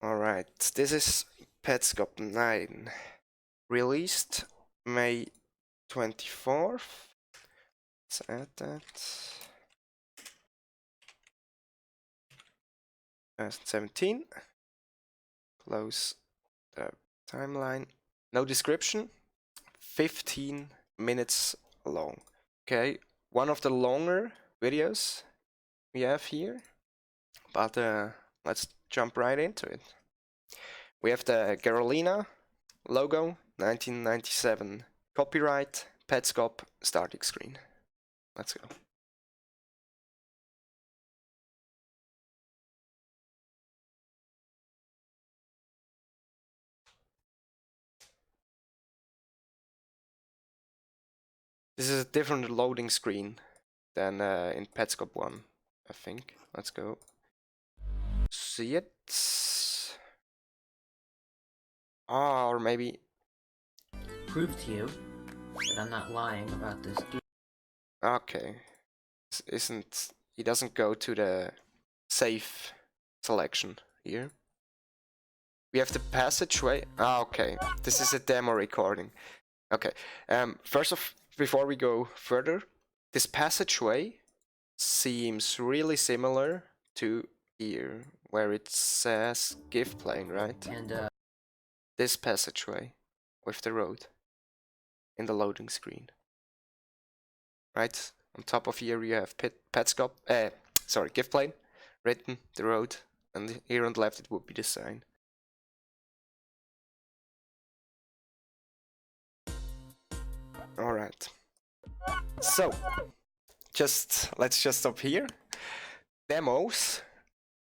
Alright, this is Petscop 9, released May 24th. Let's add that. 2017. Close the timeline. No description. 15 minutes long. Okay, one of the longer videos we have here, but let's jump right into it. We have the Carolina logo, 1997 copyright, Petscop starting screen. Let's go. This is a different loading screen than in Petscop 1, I think. Let's go. See it? Ah, or maybe... Prove to you that I'm not lying about this. Okay. This isn't... He doesn't go to the safe selection here. We have the passageway. Ah, okay. This is a demo recording. Okay. First off, before we go further, this passageway seems really similar to here, where it says gift plane, right? And this passageway with the road in the loading screen. Right? On top of here you have Petscop, gift plane, written, the road, and here on the left it would be the sign. Alright. So, let's just stop here. Demos,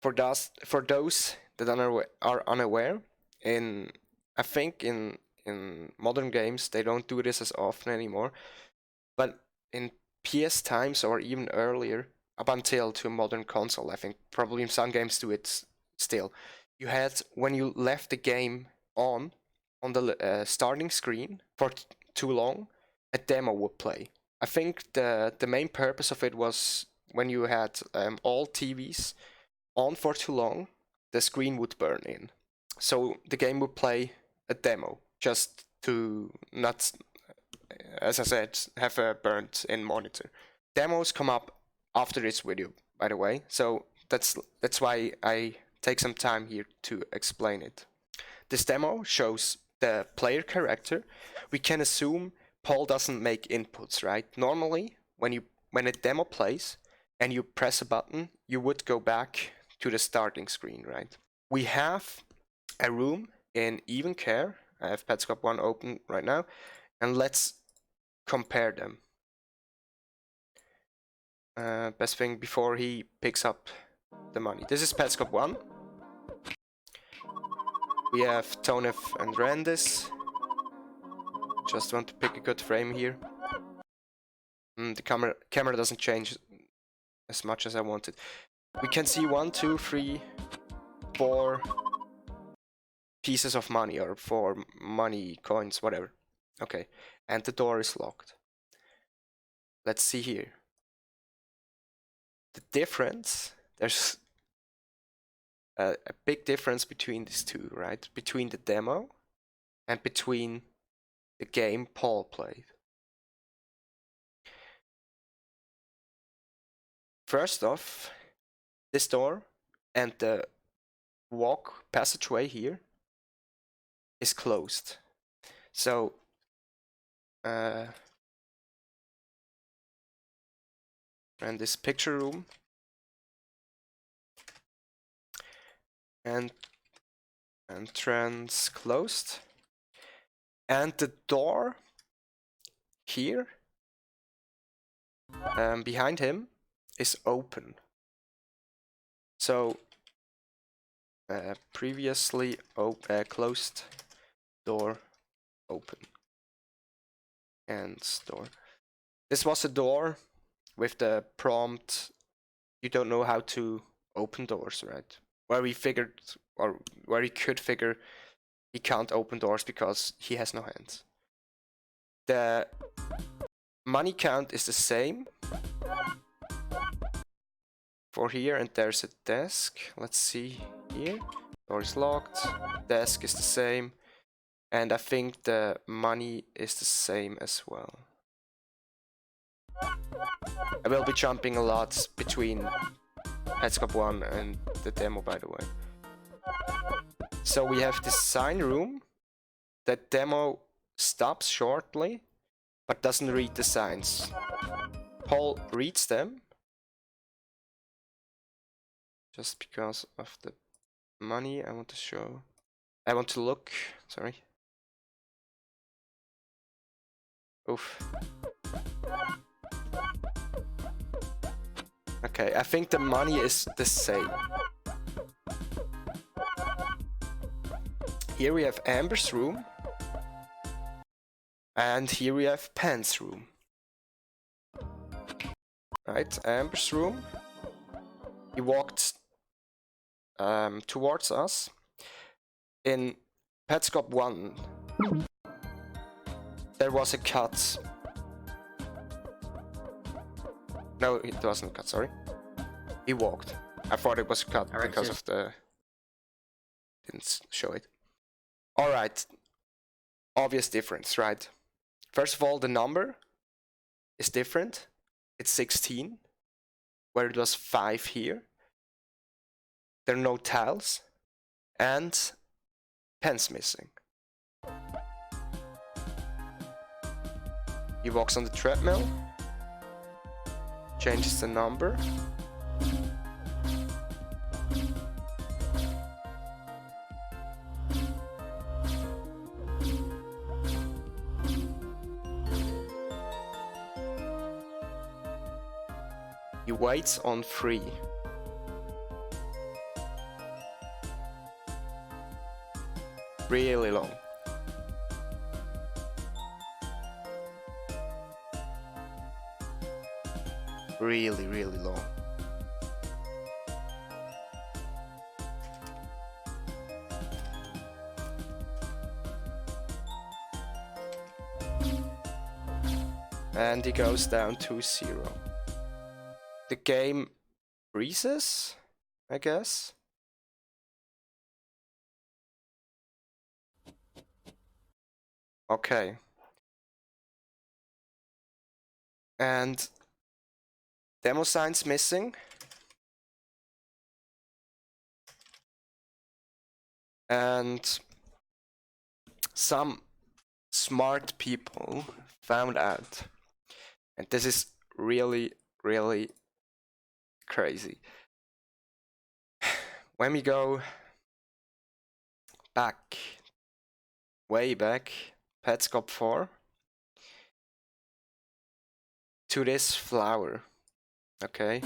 for those that are unaware, I think in modern games they don't do this as often anymore, but in PS times or even earlier, up until to a modern console, I think probably some games do it still. You had, when you left the game on the starting screen for too long, a demo would play. I think the main purpose of it was when you had all TVs on for too long, the screen would burn in. So the game would play a demo just to not, as I said, have a burnt in monitor. Demos come up after this video, by the way, so that's why I take some time here to explain it. This demo shows the player character. We can assume Paul doesn't make inputs, right? Normally, when a demo plays and you press a button, you would go back to the starting screen, right? We have a room in even care. I have Petscop 1 open right now, and let's compare them. Best thing before he picks up the money. This is Petscop 1. We have Tonef and Randis. Just want to pick a good frame here. The camera doesn't change as much as I wanted. We can see 1, 2, 3, 4 pieces of money, or 4 money coins, whatever. Okay, and the door is locked. Let's see here. The difference, there's a big difference between these two, right? Between the demo and between the game Paul played. First off, this door and the passageway here is closed. So and this picture room and entrance closed, and the door here behind him is open. So previously closed door open, and door. This was a door with the prompt, you don't know how to open doors, right? Where we figured, or where he could figure he can't open doors because he has no hands. The money count is the same for here, and there's a desk. Let's see here. Door is locked. Desk is the same. And I think the money is the same as well. I will be jumping a lot between Petscop 1 and the demo, by the way. So we have this sign room. That demo stops shortly, but doesn't read the signs. Paul reads them. Just because of the money I want to show. I want to look, sorry. Oof. Okay, I think the money is the same. Here we have Amber's room. And here we have Pan's room. Right, Amber's room. He walked towards us. In Petscop 1, there was a cut. No, it wasn't a cut, sorry. He walked. I thought it was a cut because of the... Didn't show it. Alright. Obvious difference, right? First of all, the number is different. It's 16, where it was 5 here. There are no tiles. And pens missing. He walks on the treadmill. Changes the number. He waits on 3. Really long. Really, really long. And he goes down 2-0. The game freezes, I guess. Okay. And demo signs missing. And some smart people found out. And this is really, really crazy. When we go back, way back, Petscop 4, to this flower, okay?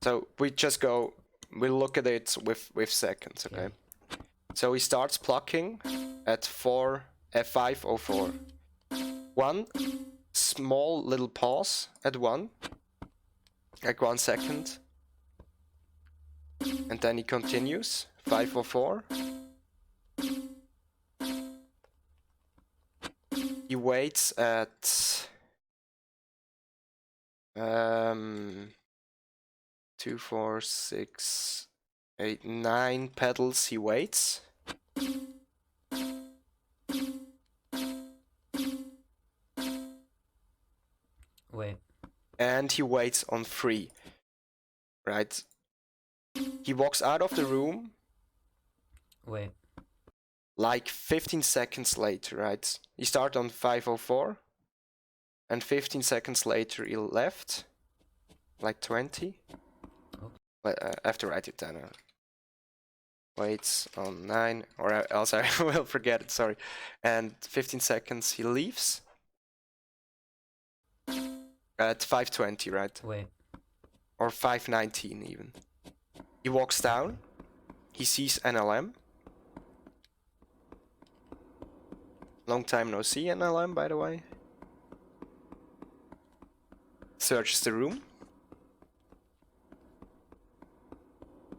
So we just go, we look at it with seconds, okay? So he starts plucking at 5:04. One small little pause at 1, like 1 second. And then he continues, 5:04. He waits at 2, 4, 6, 8, 9 pedals. He waits. Wait. And he waits on 3. Right? He walks out of the room. Wait. Like 15 seconds later, right? He started on 5:04. And 15 seconds later he left. Like 20. I have to write it down. Waits on 9. Or else I will forget it, sorry. And 15 seconds he leaves. At 5:20, right? Wait. Or 5:19 even. He walks down. He sees NLM. Long time no see, NLM, by the way. Searches the room.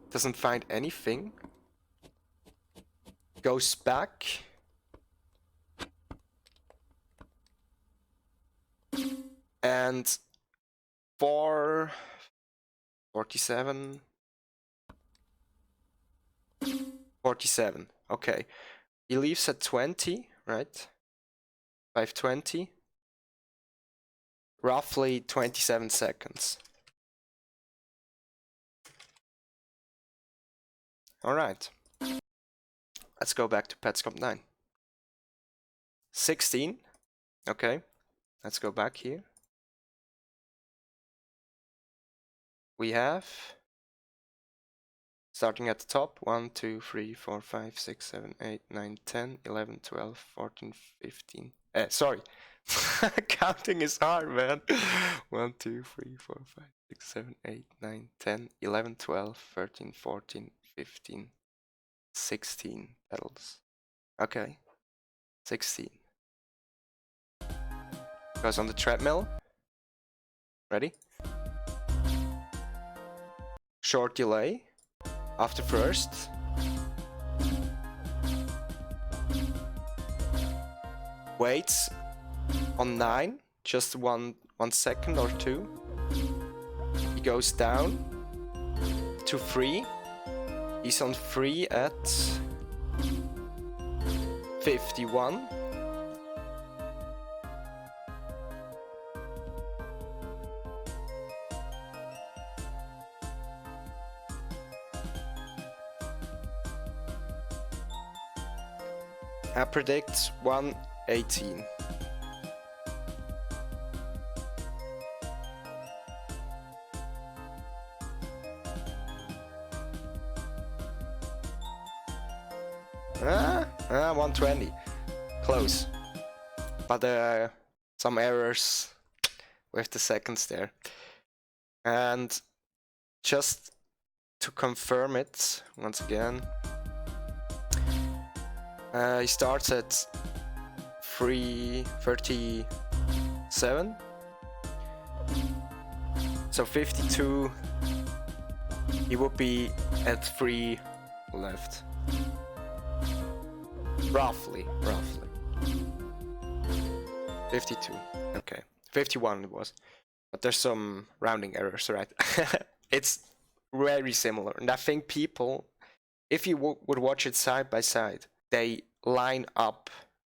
Doesn't find anything. Goes back. And 4:47. 47. Okay. He leaves at 20, right? 520. Roughly 27 seconds. Alright. Let's go back to Petscop 9. 16. Okay. Let's go back here. We have, starting at the top, 1, 2, 3, 4, 5, 6, 7, 8, 9, 10, 11, 12, 14, 15. Sorry. Counting is hard, man. 1, 2, 3, 4, 5, 6, 7, 8, 9, 10, 11, 12, 13, 14, 15, 16 pedals. Okay. 16. Goes on the treadmill. Ready? Short delay. After first. Waits on 9. Just one second or two. He goes down to 3. He's on 3 at 51. I predict 118. Ah, 120. Close. But some errors with the seconds there. And just to confirm it once again, he starts at 3:37. So 52, he would be at 3 left. Roughly. 52, okay. 51 it was. But there's some rounding errors, right? It's very similar. And I think people, if you would watch it side by side, they line up,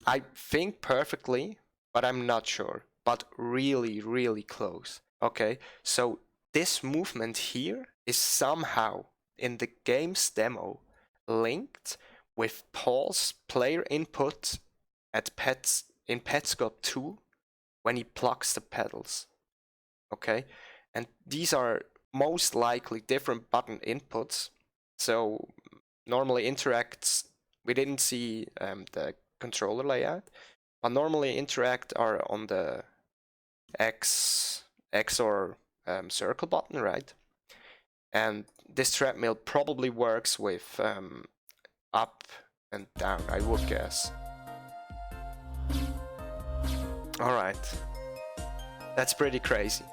I think perfectly, but I'm not sure. But really, really close. Okay, so this movement here is somehow in the game's demo linked with Paul's player input in Petscop 2 when he plucks the pedals. Okay, and these are most likely different button inputs. So normally interacts, we didn't see the controller layout, but normally interact are on the X or circle button, right? And this treadmill probably works with up and down, I would guess. Alright. That's pretty crazy.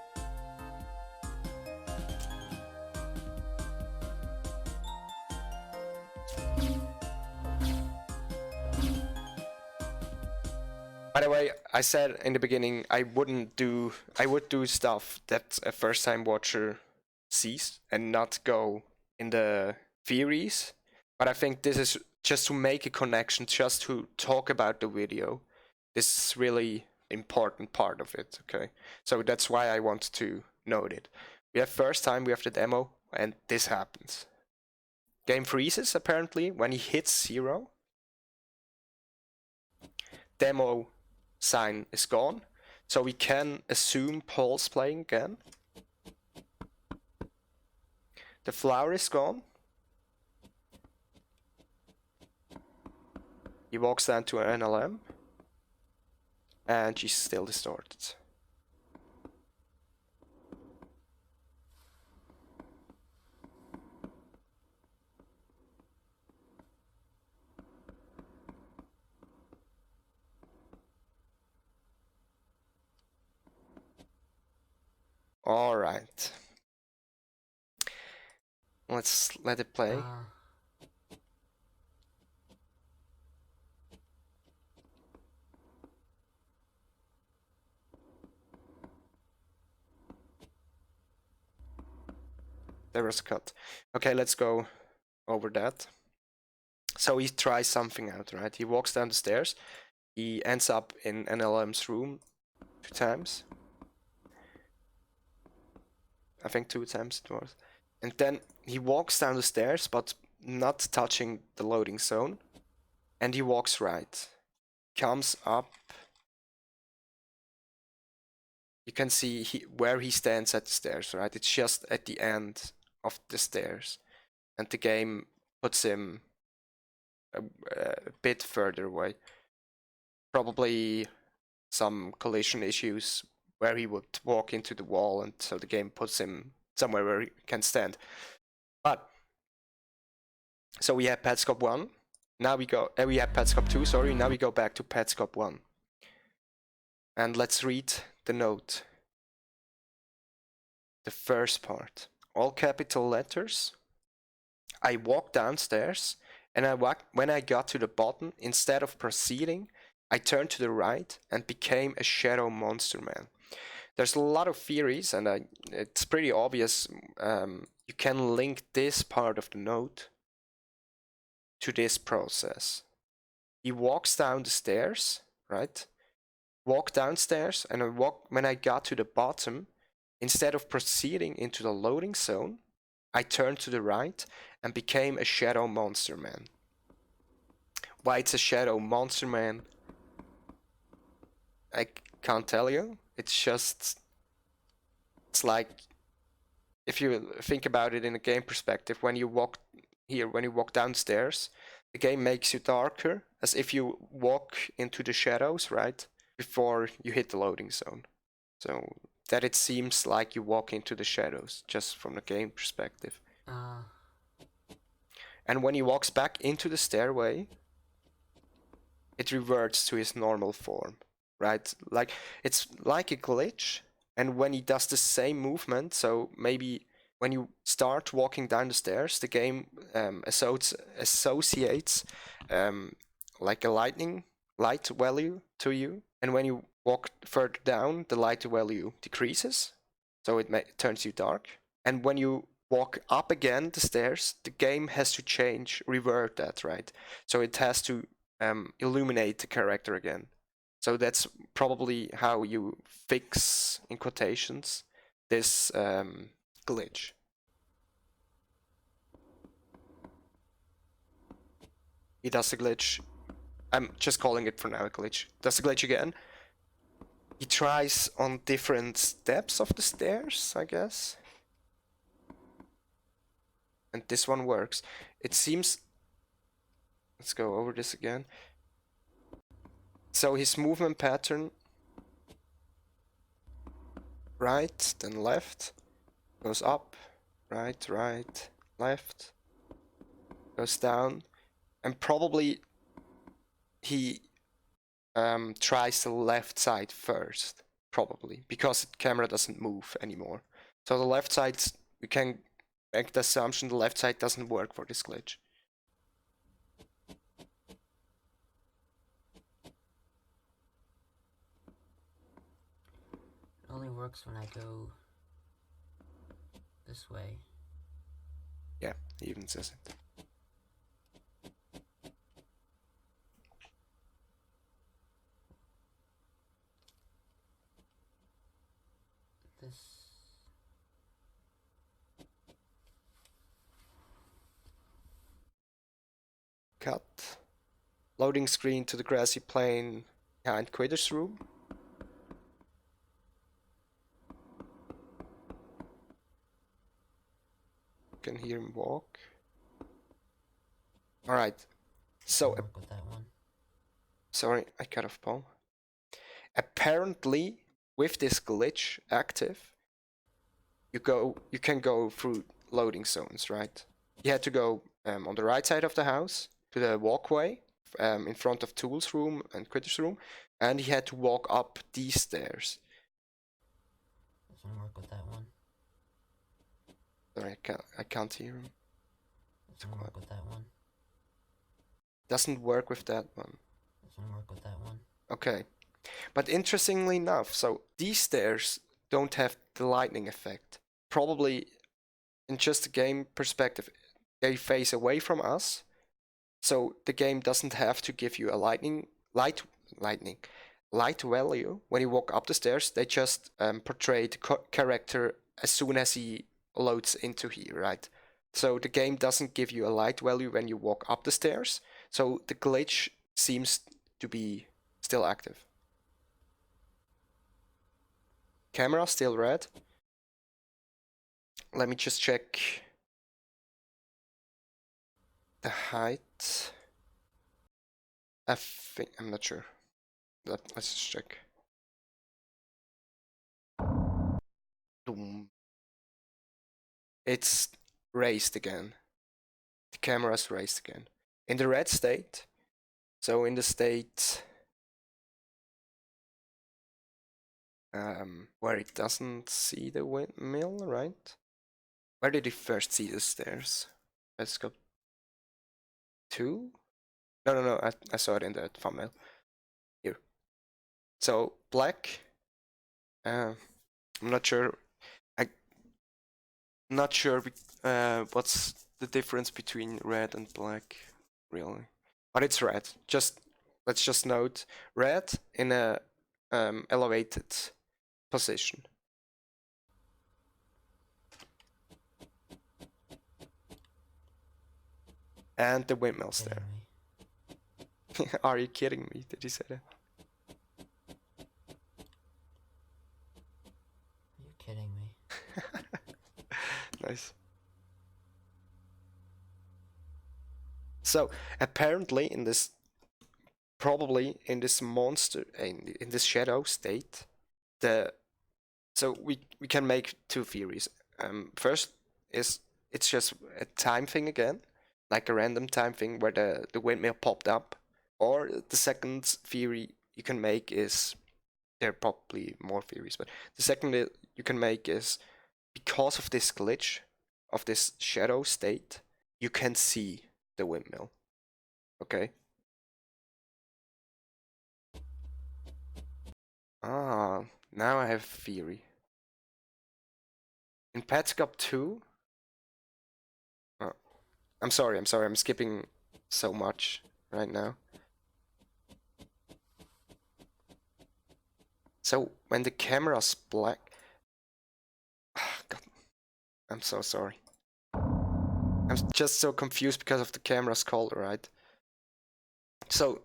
By the way, I said in the beginning I would do stuff that a first-time watcher sees and not go in the theories. But I think this is just to make a connection, just to talk about the video. This is really important part of it, okay? So that's why I want to note it. We have first time, we have the demo, and this happens. Game freezes apparently when he hits 0. Demo sign is gone, so we can assume Paul's playing again. The flower is gone. He walks down to an NLM, and she's still distorted. All right. Let's let it play. There was a cut. Okay, let's go over that. So he tries something out, right? He walks down the stairs. He ends up in NLM's room 2 times. I think 2 times it was. And then he walks down the stairs, but not touching the loading zone. And he walks right. Comes up. You can see where he stands at the stairs, right? It's just at the end of the stairs. And the game puts him a bit further away. Probably some collision issues where he would walk into the wall, and so the game puts him somewhere where he can stand. But so we have Petscop 1. Now we have Petscop 2, sorry. Now we go back to Petscop 1. And let's read the note. The first part. All capital letters. I walked downstairs, and when I got to the bottom, instead of proceeding, I turned to the right and became a shadow monster man. There's a lot of theories, and it's pretty obvious. You can link this part of the note to this process. He walks down the stairs, right? Walk downstairs, and when I got to the bottom, instead of proceeding into the loading zone, I turned to the right and became a shadow monster man. Why it's a shadow monster man, I can't tell you. It's like, if you think about it in a game perspective, when you walk downstairs, the game makes you darker, as if you walk into the shadows, right, before you hit the loading zone. So that it seems like you walk into the shadows, just from the game perspective. And when he walks back into the stairway, it reverts to his normal form, right? Like, it's like a glitch, and when he does the same movement, so maybe when you start walking down the stairs, the game associates like a light value to you, and when you walk further down, the light value decreases, so it turns you dark. And when you walk up again the stairs, the game has to revert that, right? So it has to illuminate the character again. So that's probably how you fix, in quotations, this glitch. He does the glitch. I'm just calling it for now a glitch. Does the glitch again. He tries on different steps of the stairs, I guess. And this one works. It seems... Let's go over this again. So his movement pattern, right, then left, goes up, right, left, goes down, and probably he tries the left side first, probably, because the camera doesn't move anymore. So the left side, we can make the assumption the left side doesn't work for this glitch. It only works when I go this way. Yeah, he even says it. This... Cut. Loading screen to the grassy plain behind Quitter's room. Can hear him walk. Alright. So work with that one. Sorry, I cut off Paul. Apparently, with this glitch active, you can go through loading zones, right? You had to go on the right side of the house to the walkway in front of Tool's room and Quitter's room, and he had to walk up these stairs. Doesn't work with that one. Sorry, I can't hear him. Doesn't work with that one. Doesn't work with that one. Doesn't work with that one. Okay. But interestingly enough, so these stairs don't have the lightning effect. Probably, in just a game perspective, they face away from us, So the game doesn't have to give you a light value when you walk up the stairs. They just portray the character as soon as he loads into here, right? So the game doesn't give you a light value when you walk up the stairs. So the glitch seems to be still active. Camera still red. Let me just check the height. I think I'm not sure. Let's just check. Boom. It's raised again. The camera's raised again. In the red state, so in the state where it doesn't see the windmill, right? Where did it first see the stairs? Let's go 2? No, I saw it in the thumbnail. Here. So black. I'm not sure. I'm not sure what's the difference between red and black, really. But it's red. Let's just note red in a elevated position. And the windmill's there. Are you kidding me? Did you say that? Are you kidding me? Nice. So apparently probably in this monster, in this shadow state, so we can make two theories. First is it's just a time thing again, like a random time thing where the windmill popped up. Or the second theory you can make is, there are probably more theories, but the second you can make is because of this glitch, of this shadow state, you can see the windmill. Okay? Ah, now I have a theory. In Petscop 2, oh, I'm sorry, I'm skipping so much right now. So when the camera's black, God, I'm so sorry. I'm just so confused because of the camera's color, right? So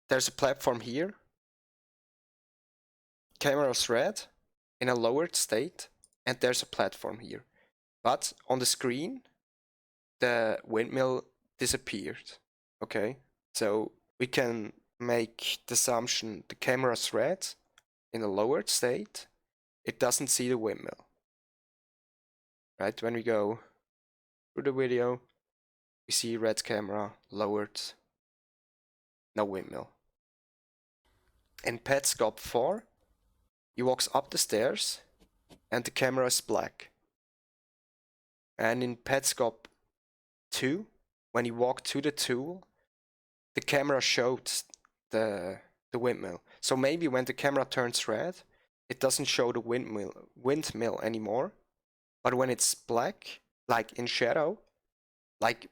there's a platform here. Camera's red in a lowered state, and there's a platform here. But on the screen, the windmill disappeared. Okay, so we can make the assumption the camera's red in a lowered state. It doesn't see the windmill. Right, when we go through the video, we see red camera, lowered, no windmill. In Petscop 4, he walks up the stairs and the camera is black. And in Petscop 2, when he walked to the tool, the camera showed the windmill. So maybe when the camera turns red, it doesn't show the windmill anymore. But when it's black, like in shadow, like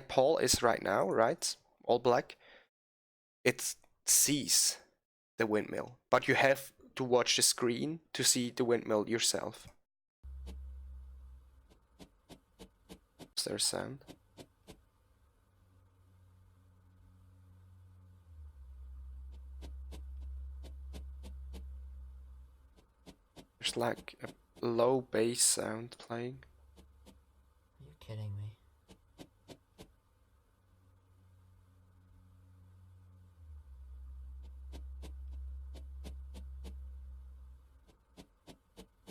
Paul is right now, right? All black, it sees the windmill. But you have to watch the screen to see the windmill yourself. Is there a sound? There's like a low bass sound playing. Are you kidding me?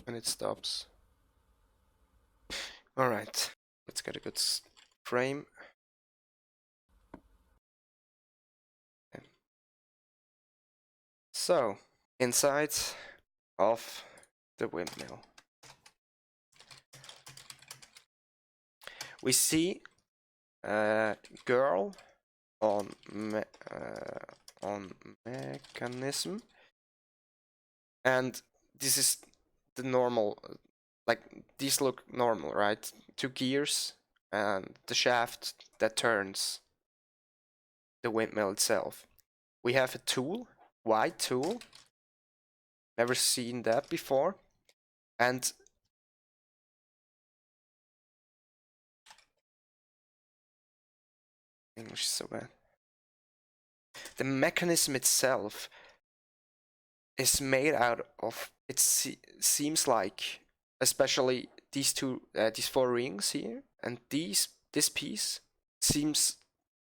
And it stops. Alright, let's get a good frame. Okay. So, inside of the windmill, we see a girl on mechanism, and this is the normal, like these look normal, right? 2 gears and the shaft that turns the windmill itself. We have a tool, white tool. Never seen that before. And English is so bad. The mechanism itself is made out of, it seems like, especially these these four rings here, and this piece seems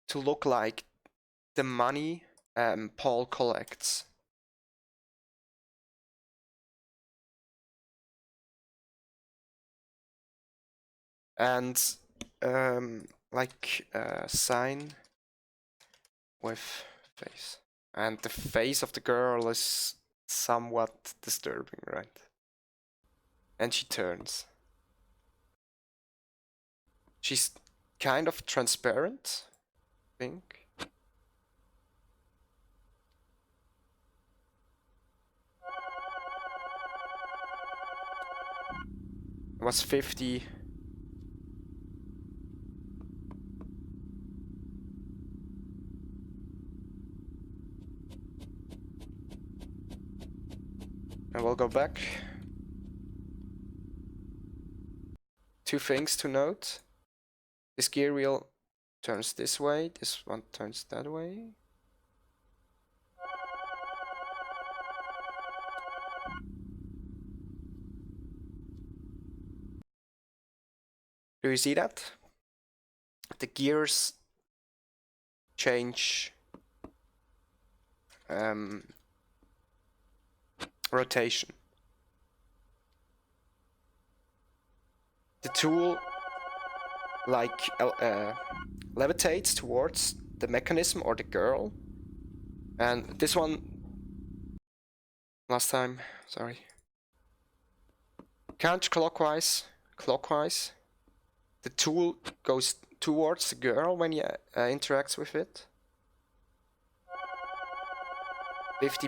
to look like the money Paul collects. And like a sign with face. And the face of the girl is somewhat disturbing, right? And she turns. She's kind of transparent, I think. It was 50. And we'll go back. Two things to note. This gear wheel turns this way, this one turns that way. Do you see that? The gears change rotation. The tool like levitates towards the mechanism or the girl, and this one last time, sorry, counterclockwise, clockwise. The tool goes towards the girl when he interacts with it. 50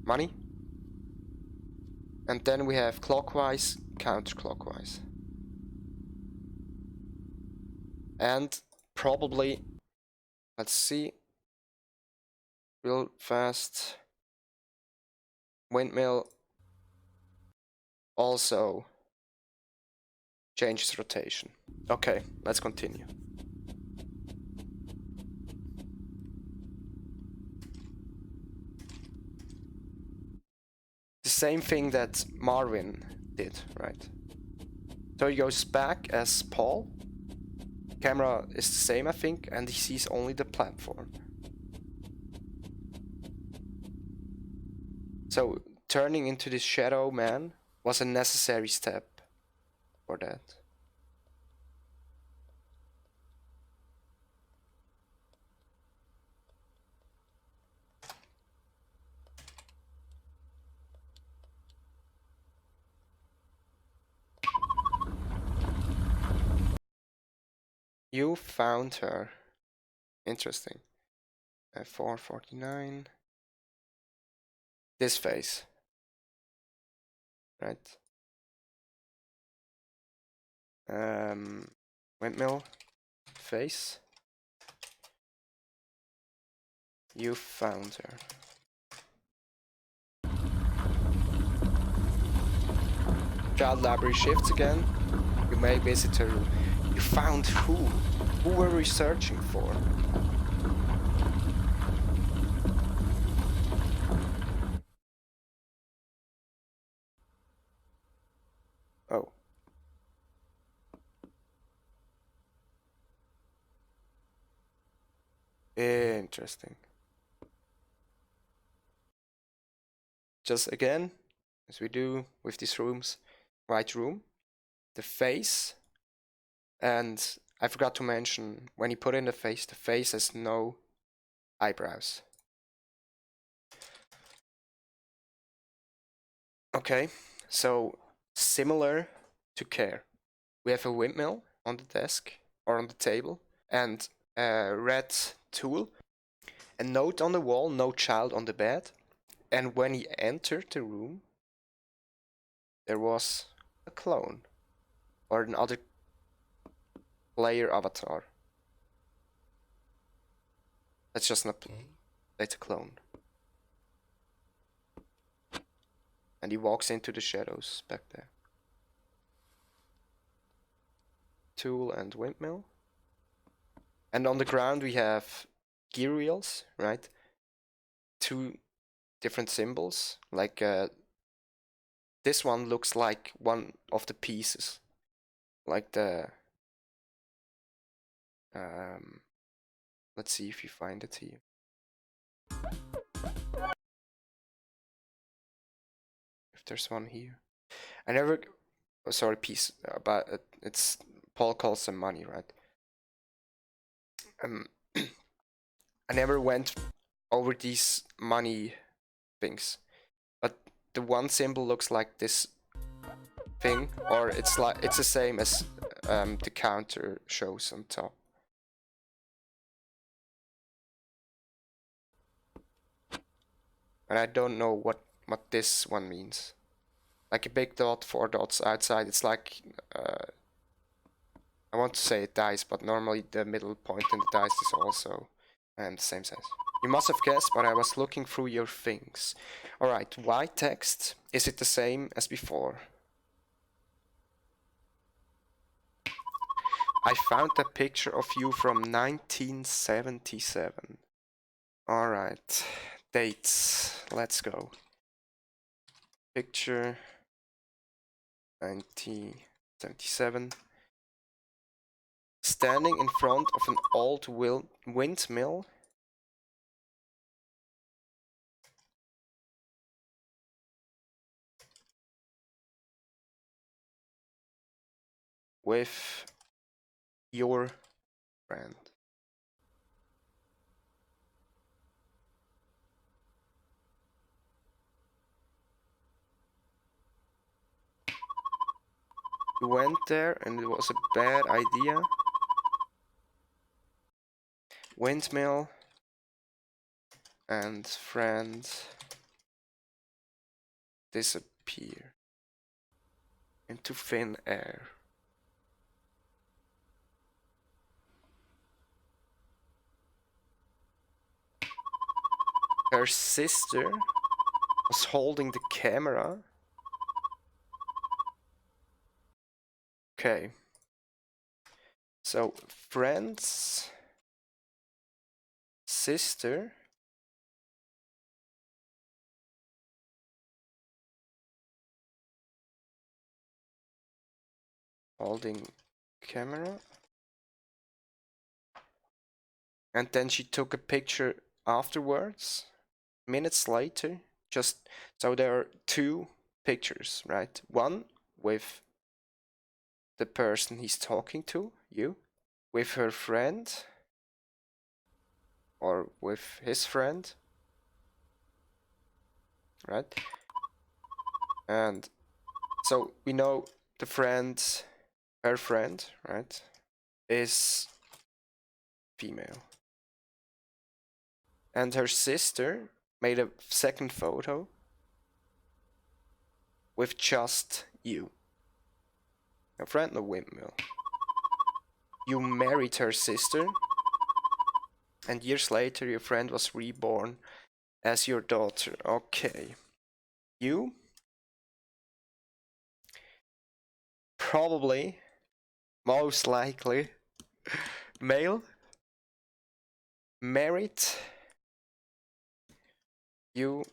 money. And then we have clockwise, counterclockwise. And probably, let's see, real fast, windmill also changes rotation. Okay, let's continue. The same thing that Marvin did, right? So he goes back as Paul. Camera is the same, I think, and he sees only the platform. So turning into this shadow man was a necessary step for that. You found her. Interesting. 449. This face. Right. Windmill. Face. You found her. Child library shifts again. You may visit her room. You found who? Who were we searching for? Oh. Interesting. Just again, as we do with these rooms, white room, the face, and I forgot to mention, when you put in the face has no eyebrows. Okay, so similar to Care. We have a windmill on the desk or on the table and a red tool, a note on the wall, no child on the bed, and when he entered the room, there was a clone or another player avatar. That's just an Okay. data clone. And he walks into the shadows back there. Tool and windmill. And on the ground we have gear wheels, right? Two different symbols. Like this one looks like one of the pieces. Like the let's see if you find it here. If there's one here. I never sorry, piece, but it's Paul calls them money, right? I never went over these money things, but the one symbol looks like this thing, or it's the same as the counter shows on top. And I don't know what this one means. Like a big dot, 4 dots outside. It's like I want to say it dice, but normally the middle point in the dice is also the same size. You must have guessed, but I was looking through your things. Alright, white text. Is it the same as before? I found a picture of you from 1977. Alright, dates. Let's go. Picture 1977. Standing in front of an old windmill. With your friend. You went there and it was a bad idea. Windmill and friend disappear into thin air. Her sister was holding the camera. Okay. So, friend's sister holding camera. And then she took a picture afterwards, minutes later. Just so there are two pictures, right? One with the person he's talking to, you, with her friend, or with his friend, right? And so we know the friend, her friend, right, is female. And her sister made a second photo with just you. A friend, no windmill. You married her sister, and years later your friend was reborn as your daughter. Okay. You probably, most likely, male, married. You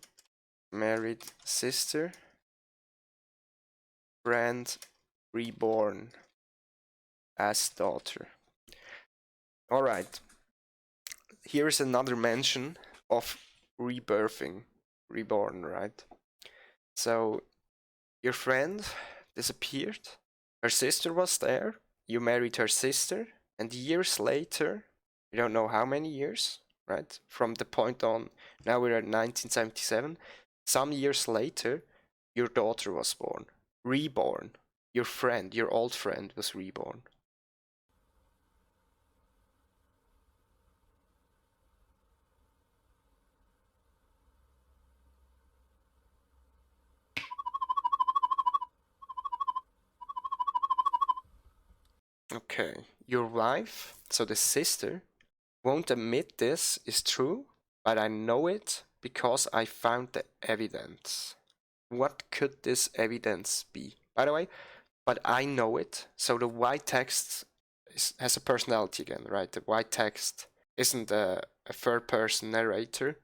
married sister, friend, reborn as daughter. Alright. Here's another mention of rebirthing, reborn, right? So, your friend disappeared, her sister was there, you married her sister, and years later, we don't know how many years, right? From the point on, now we're at 1977, some years later, your daughter was born, reborn. Your friend, your old friend was reborn. Okay, your wife, so the sister, won't admit this is true, but I know it because I found the evidence. What could this evidence be? By the way, but I know it. So the white text has a personality again, right? The white text isn't a third-person narrator.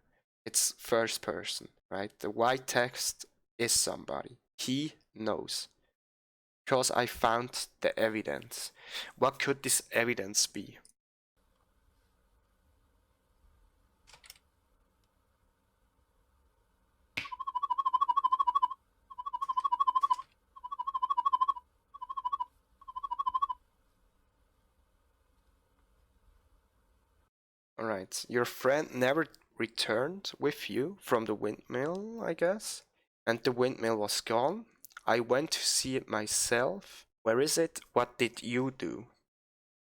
It's first person, right? The white text is somebody. He knows. Because I found the evidence. What could this evidence be? Alright, your friend never returned with you from the windmill, I guess? And the windmill was gone. I went to see it myself. Where is it? What did you do?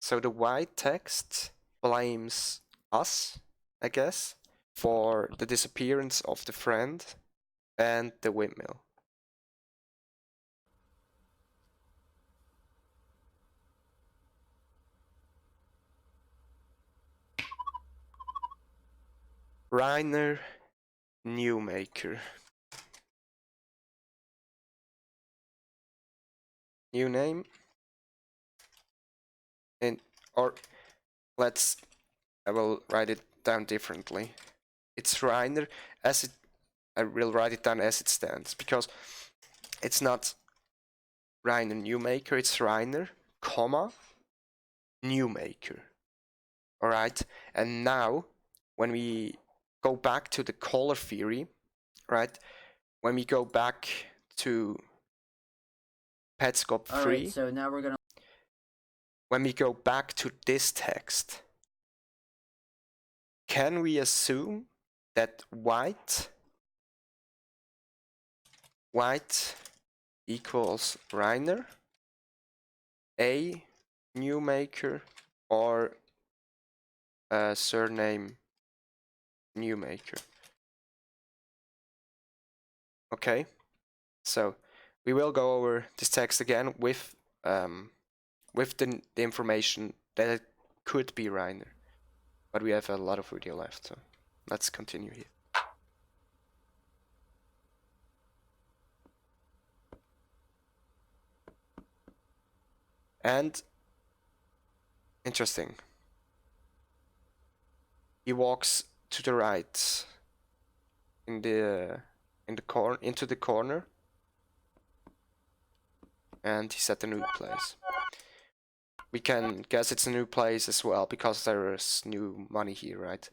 So the white text blames us, I guess, for the disappearance of the friend and the windmill. Rainer Newmaker. New name? Or I will write it down differently. It's Rainer I will write it down as it stands, because it's not Rainer Newmaker, it's Rainer, comma, Newmaker. Alright, and now, when we go back to the color theory, right, when we go back to Petscop 3, Alright, so now we're gonna... when we go back to this text, can we assume that white equals Rainer, a Newmaker, or a surname Newmaker? Okay, so we will go over this text again with the information that it could be Rainer, but we have a lot of video left, so let's continue here. And interesting, he walks to the right into the corner, and he's at a new place. We can guess it's a new place as well because there is new money here, right?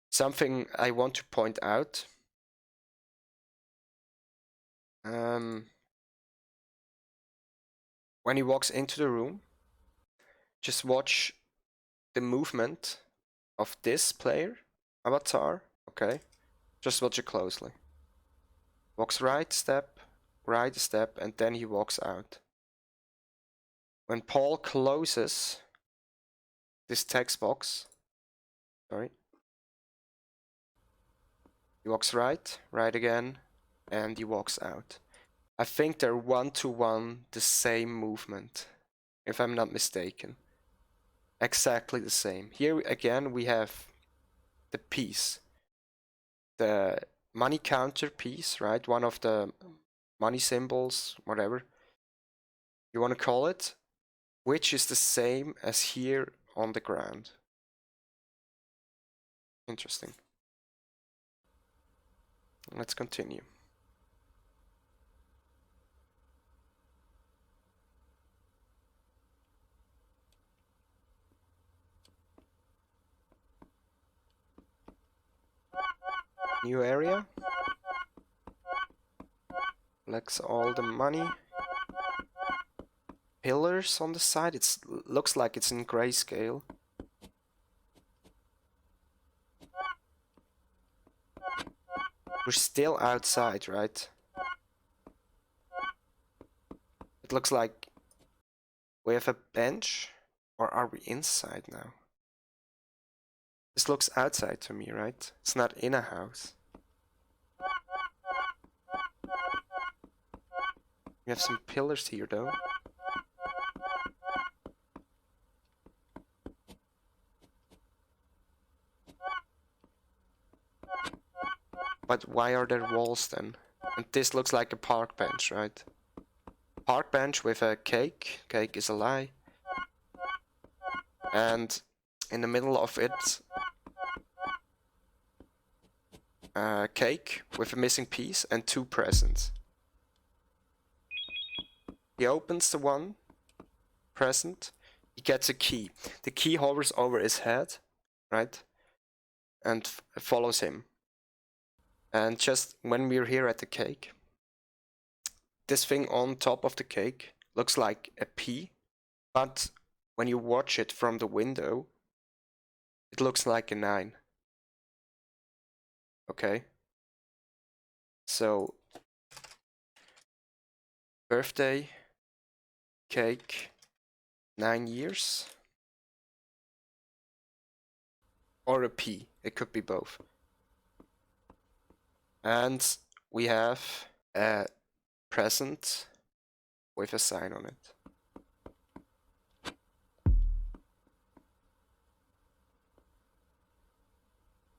Something I want to point out. When he walks into the room, just watch the movement of this player, avatar, okay? Just watch it closely. Walks right step, and then he walks out. When Paul closes this text box, sorry, he walks right again, and he walks out. I think they're one-to-one the same movement, if I'm not mistaken. Exactly the same. Here again we have the piece, the money counter piece, right? One of the money symbols, whatever you want to call it, which is the same as here on the ground. Interesting. Let's continue. New area. Collects all the money. Pillars on the side. It looks like it's in grayscale. We're still outside, right? It looks like we have a bench, or are we inside now? This looks outside to me, right? It's not in a house. We have some pillars here, though. But why are there walls then? And this looks like a park bench, right? Park bench with a cake. Cake is a lie. And in the middle of it, a cake with a missing piece and 2 presents. He opens the one present. He gets a key. The key hovers over his head, right? And follows him. And just when we're here at the cake, this thing on top of the cake looks like a P, but when you watch it from the window, it looks like a 9. Okay? So, birthday, cake, 9 years, or a P. It could be both. And we have a present with a sign on it.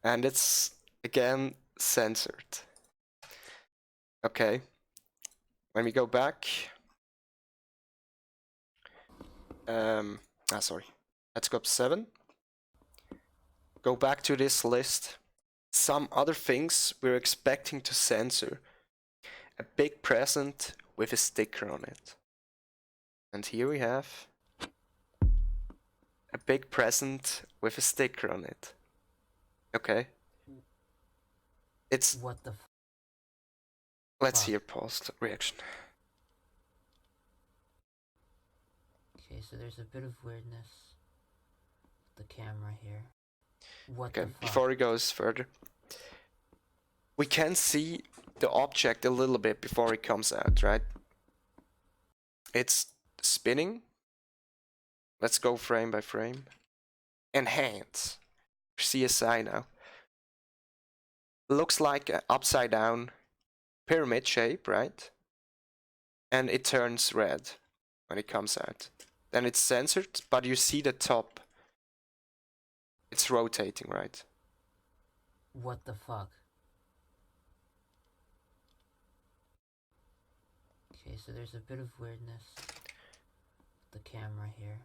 And it's again censored. Okay. When we go back, sorry, Petscop 7. Go back to this list. Some other things we're expecting to censor. A big present with a sticker on it. And here we have a big present with a sticker on it. Okay. It's... What the Let's hear Paul's reaction. Okay, so there's a bit of weirdness with the camera here. What Okay, the fuck? before he goes further, we can see the object a little bit before it comes out, right? It's spinning. Let's go frame by frame. Enhance. CSI now. Looks like an upside down pyramid shape, right? And it turns red when it comes out. Then it's censored, but you see the top. It's rotating, right? What the fuck? Okay, so there's a bit of weirdness with the camera here.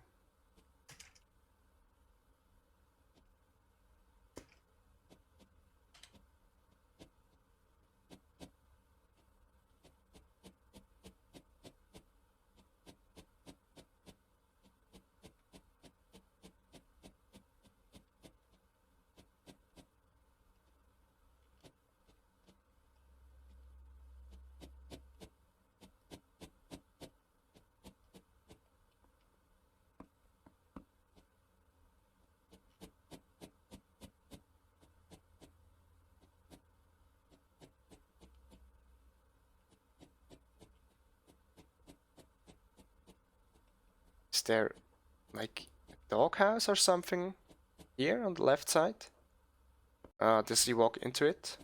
Is there like a doghouse or something here on the left side? Does he walk into it?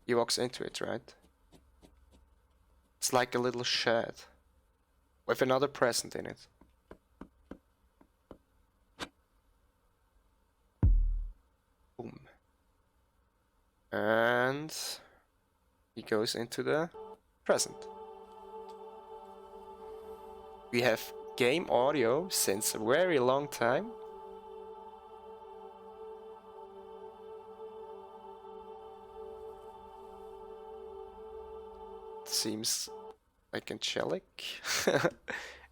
He walks into it, right? It's like a little shed with another present in it. Boom. And he goes into the present. We have game audio since a very long time. Seems like angelic.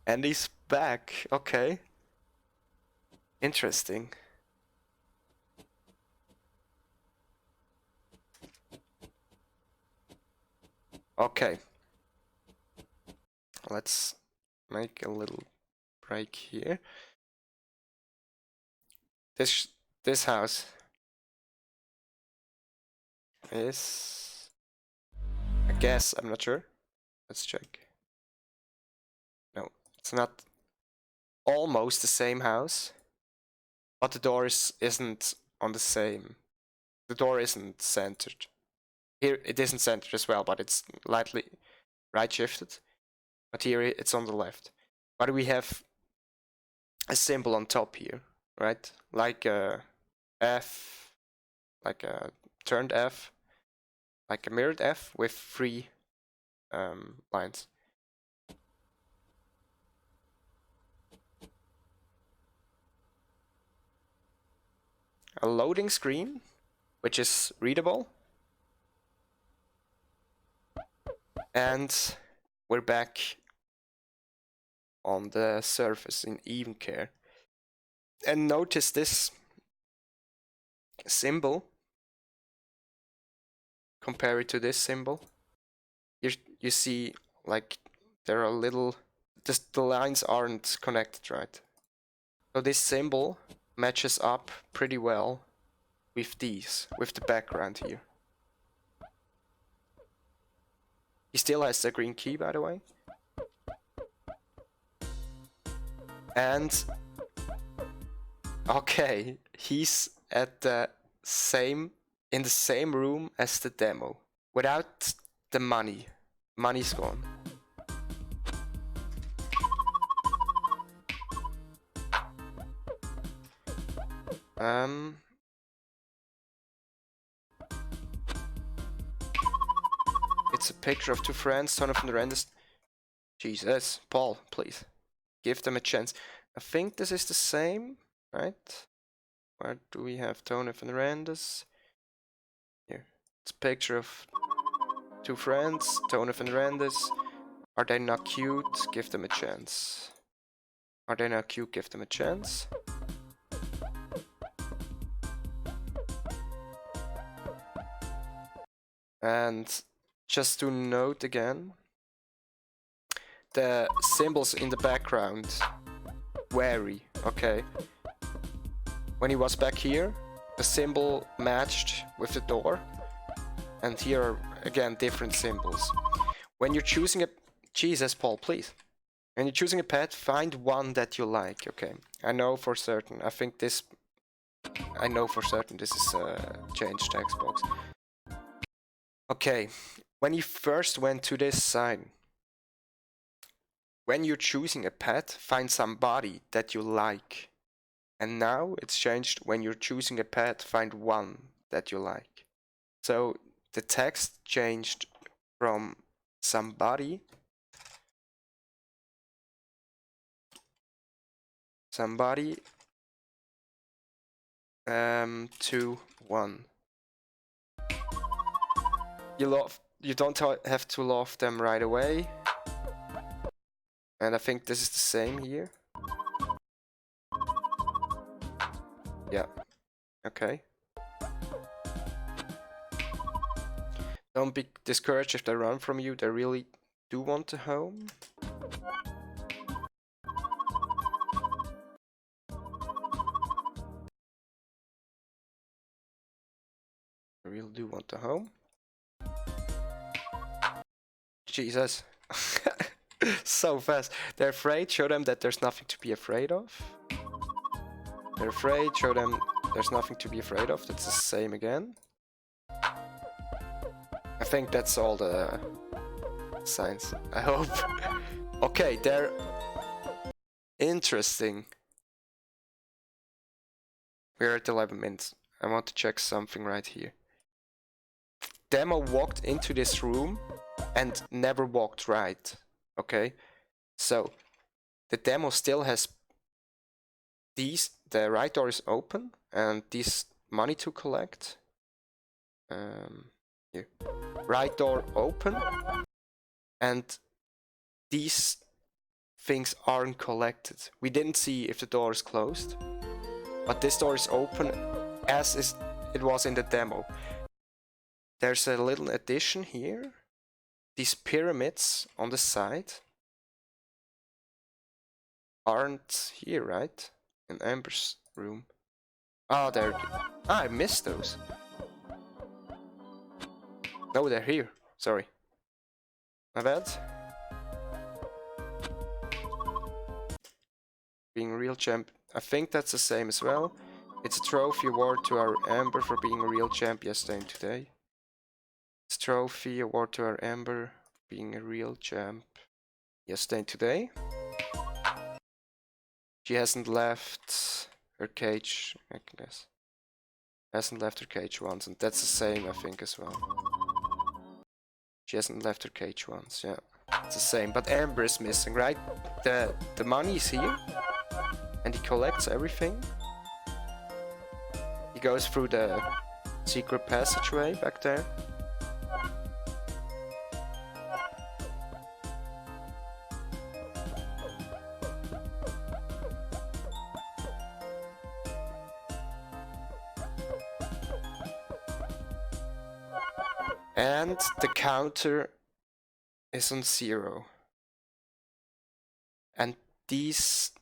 And he's back. Okay. Interesting. Okay. Let's make a little break here. This house is, I guess, I'm not sure. Let's check. No, it's not almost the same house, but the door isn't on the same. The door isn't centered. Here it isn't centered as well, but it's lightly right shifted. But here it's on the left. But we have a symbol on top here, right? Like a F, like a turned F, like a mirrored F with 3 lines. A loading screen, which is readable. And we're back on the surface in even care. And notice this symbol. Compare it to this symbol. You see, like, there are little... the lines aren't connected, right? So this symbol matches up pretty well with these, with the background here. He still has the green key, by the way. And okay, he's at the same in the same room as the demo. Without the money. Money's gone. It's a picture of 2 friends, Jonathan and Randus. Jesus, Paul, please. Give them a chance. I think this is the same, right? Where do we have Jonathan and Randus? Here. It's a picture of 2 friends, Jonathan and Randus. Are they not cute? Give them a chance. Are they not cute? Give them a chance. And just to note again, the symbols in the background vary, okay? When he was back here, the symbol matched with the door, and here are again different symbols. When you're choosing a... Jesus, Paul, please. When you're choosing a pet, find one that you like, okay? I know for certain, I know for certain this is a changed text box. Okay, when you first went to this side, when you're choosing a pet, find somebody that you like. And now it's changed. When you're choosing a pet, find one that you like. So the text changed from somebody to one. You don't have to love them right away. And I think this is the same here. Yeah. Okay. Don't be discouraged if they run from you. They really do want a home. They really do want a home. Jesus. So fast. They're afraid. Show them that there's nothing to be afraid of. They're afraid. Show them there's nothing to be afraid of. That's the same again. I think that's all the signs. I hope. Okay, they're interesting. We're at 11 minutes. I want to check something right here. Demo walked into this room and never walked right. Okay, so the demo still has these. The right door is open and this money to collect. Here, right door open, and these things aren't collected. We didn't see if the door is closed, but this door is open as it was in the demo. There's a little addition here. These pyramids on the side aren't here, right? In Amber's room. Oh, there. Ah, I missed those. No, they're here. Sorry. My bad. Being a real champ. I think that's the same as well. It's a trophy award to our Amber for being a real champ yesterday and today. It's a trophy award to our Amber being a real champ yesterday and today. She hasn't left her cage, I guess. Hasn't left her cage once, and that's the same, I think, as well. She hasn't left her cage once, yeah. It's the same, but Amber is missing, right? The money is here, and he collects everything. He goes through the secret passageway back there. And the counter is on 0. And these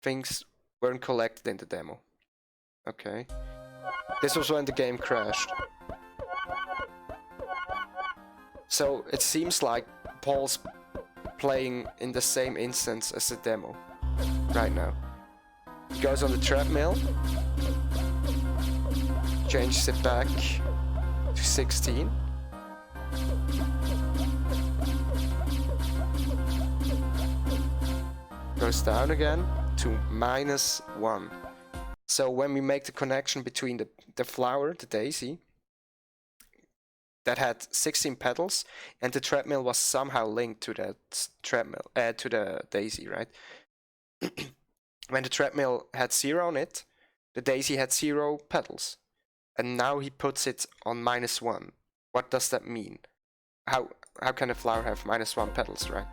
things weren't collected in the demo. Okay. This was when the game crashed. So it seems like Paul's playing in the same instance as the demo right now. He goes on the treadmill, changes it back to 16. Goes down again to -1. So when we make the connection between the flower, the daisy, that had 16 petals, and the treadmill was somehow linked to that treadmill, to the daisy, right? When the treadmill had 0 on it, the daisy had 0 petals. And now he puts it on -1. What does that mean? How can a flower have -1 petals, right?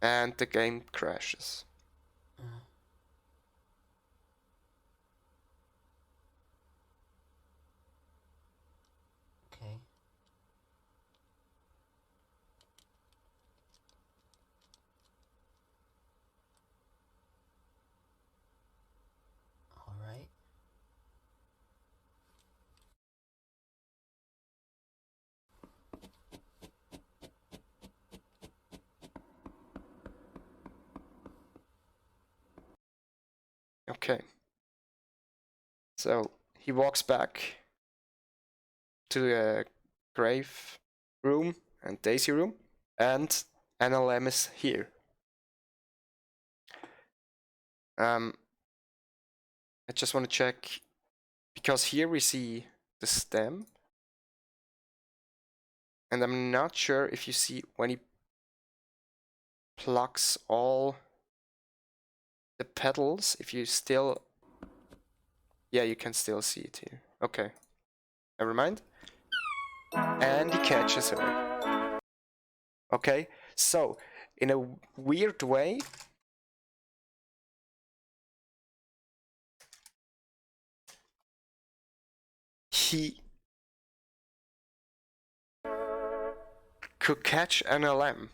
And the game crashes. Okay. All right. Okay. So he walks back to the grave room and daisy room, and NLM is here. I just want to check, because here we see the stem, and I'm not sure if you see when he plucks all the petals, if you still... Yeah, you can still see it here. Okay. Never mind. And he catches her. Okay, so in a weird way, he could catch an LM.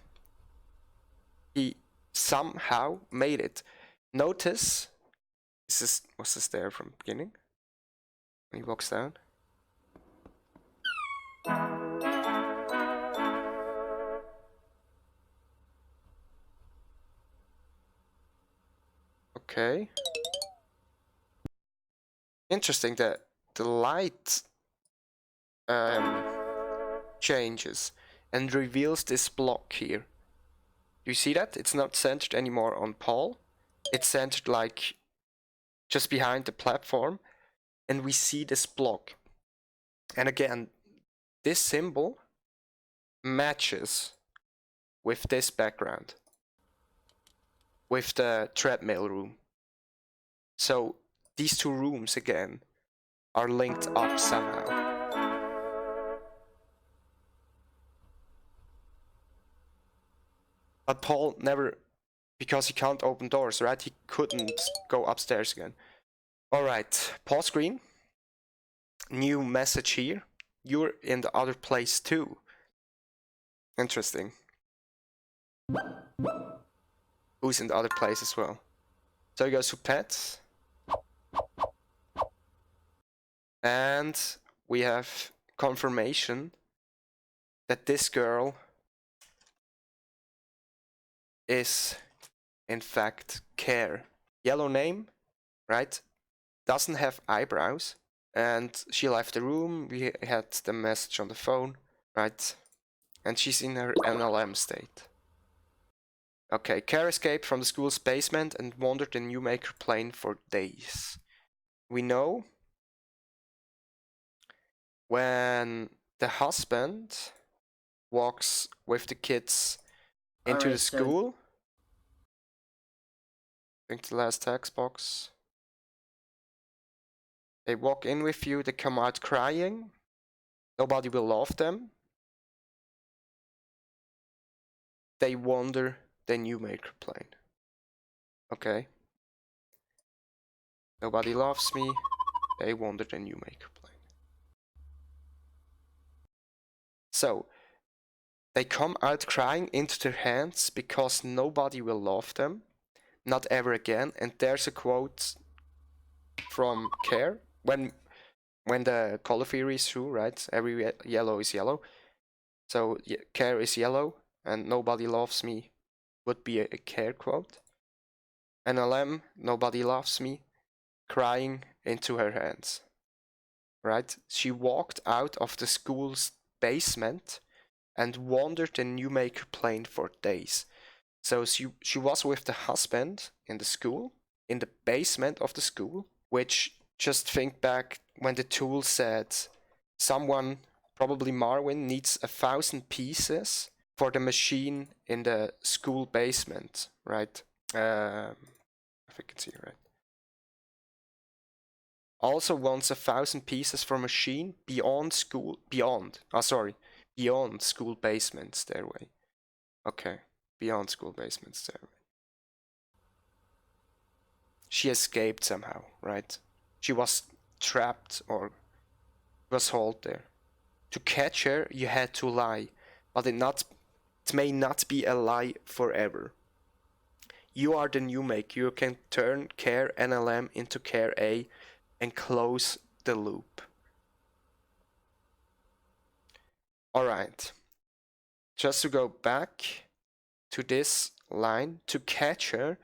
He somehow made it. Notice, was this there from the beginning? When he walks down? Okay. Interesting that the light changes and reveals this block here. Do you see that? It's not centered anymore on Paul. It's centered like just behind the platform, and we see this block. And again, this symbol matches with this background, with the treadmill room. So these two rooms again are linked up somehow. But Paul never, because he can't open doors, right? He couldn't go upstairs again. Alright, pause screen. New message here. You're in the other place too. Interesting. Who's in the other place as well? So he goes to pets. And we have confirmation that this girl is in fact Care. Yellow name, right? Doesn't have eyebrows. And she left the room. We had the message on the phone, right? And she's in her NLM state. Okay, Care escaped from the school's basement and wandered the Newmaker plane for days. We know when the husband walks with the kids into the school. I think the last text box. They walk in with you, they come out crying. Nobody will love them. They wander the Newmaker plane. Okay. Nobody loves me. They wander the Newmaker plane. So, they come out crying into their hands because nobody will love them. Not ever again. And there's a quote from Care. When the color theory is true, right? Every yellow is yellow. So Care is yellow and nobody loves me would be a Care quote. NLM, nobody loves me, crying into her hands. Right? She walked out of the school's basement and wandered the Newmaker plane for days. So she was with the husband in the school, in the basement of the school, which, just think back when the tool said someone, probably Marwin, needs 1,000 pieces for the machine in the school basement, right? If I can see, right? Also wants 1,000 pieces for machine beyond school basement stairway. Okay, beyond school basement stairway. She escaped somehow, right? She was trapped or was held there. To catch her, you had to lie, but it may not be a lie forever. You are the Newmaker. You can turn Care NLM into Care A and close the loop. Alright. Just to go back to this line, to catch her,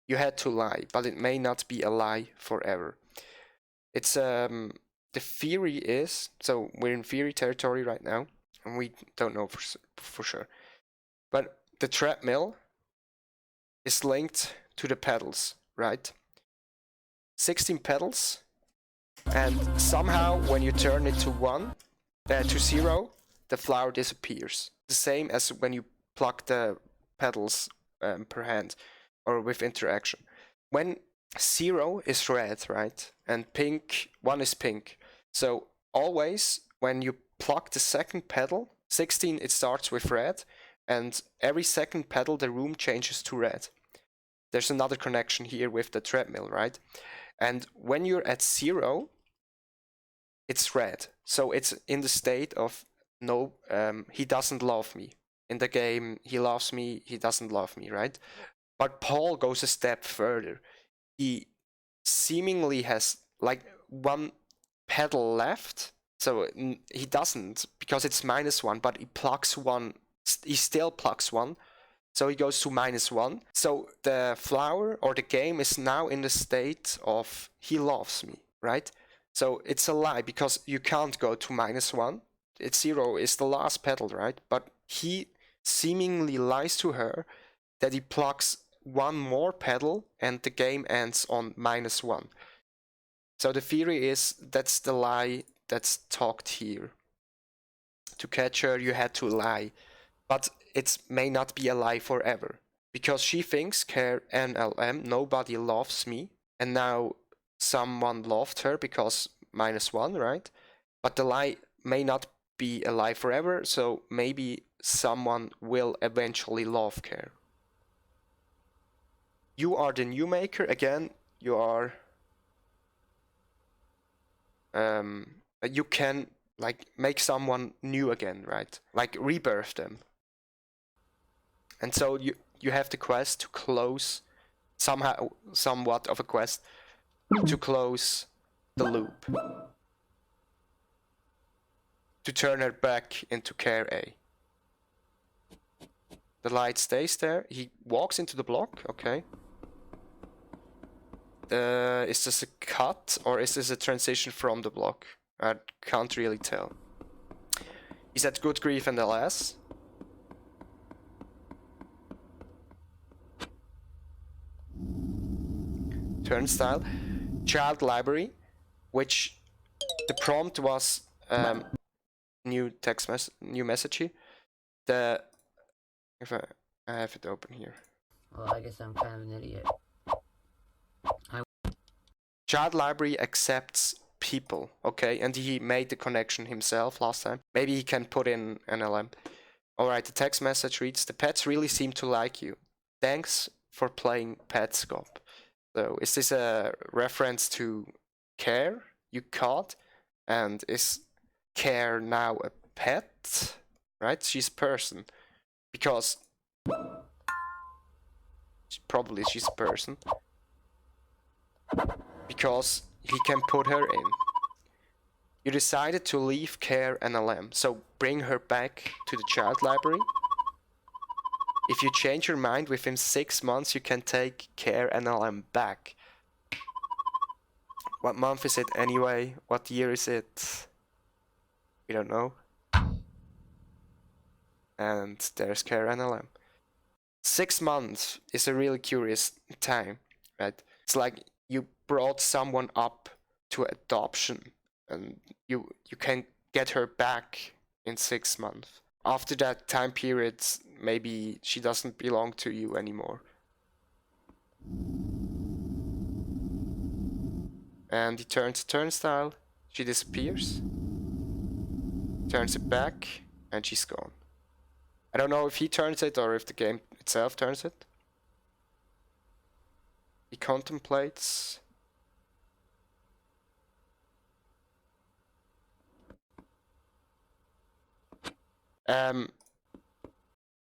you had to lie, but it may not be a lie forever. It's the theory is, so we're in theory territory right now, and we don't know for sure. But the treadmill is linked to the pedals, right? 16 pedals, and somehow when you turn it to 0, the flower disappears. The same as when you pluck the pedals per hand or with interaction. When 0 is red, right? And 1 is pink. So always when you pluck the second pedal, 16 it starts with red, and every second pedal the room changes to red. There's another connection here with the treadmill, right? And when you're at 0, it's red. So it's in the state of no, he doesn't love me. In the game, he loves me, he doesn't love me, right? But Paul goes a step further. He seemingly has like one pedal left. So he doesn't, because it's -1, but he plucks one. He still plucks one. So he goes to -1. So the flower or the game is now in the state of he loves me, right? So it's a lie because you can't go to -1. It's 0 is the last pedal, right? But he seemingly lies to her that he plucks one more pedal and the game ends on -1. So the theory is that's the lie that's talked here. To catch her, you had to lie. But it may not be a lie forever. Because she thinks, Care NLM, nobody loves me. And now someone loved her because -1, right? But the lie may not be a lie forever, so maybe someone will eventually love Care. You are the Newmaker. Again, you are... you can like make someone new again, right? Like rebirth them. And so you have the quest to close, somewhat of a quest, to close the loop. To turn her back into Care A. The light stays there. He walks into the block, okay. Is this a cut or is this a transition from the block? I can't really tell. He's at Good Grief and LS. turnstile, child library, which the prompt was new message here. If I have it open here. Well, I guess I'm kind of an idiot. Child library accepts people, okay, and he made the connection himself last time. Maybe he can put in NLM. Alright, the text message reads, the pets really seem to like you. Thanks for playing Petscop. So is this a reference to Care you caught? And is Care now a pet? Right? She's a person. Because probably she's a person. Because he can put her in. You decided to leave Care NLM, so bring her back to the child library. If you change your mind within 6 months, you can take Care NLM back. What month is it anyway? What year is it? We don't know. And there's Care NLM. 6 months is a really curious time, right? It's like you brought someone up to adoption and you can get her back in 6 months. After that time period, maybe she doesn't belong to you anymore. And he turns the turnstile, she disappears, turns it back, and she's gone. I don't know if he turns it or if the game itself turns it. He contemplates.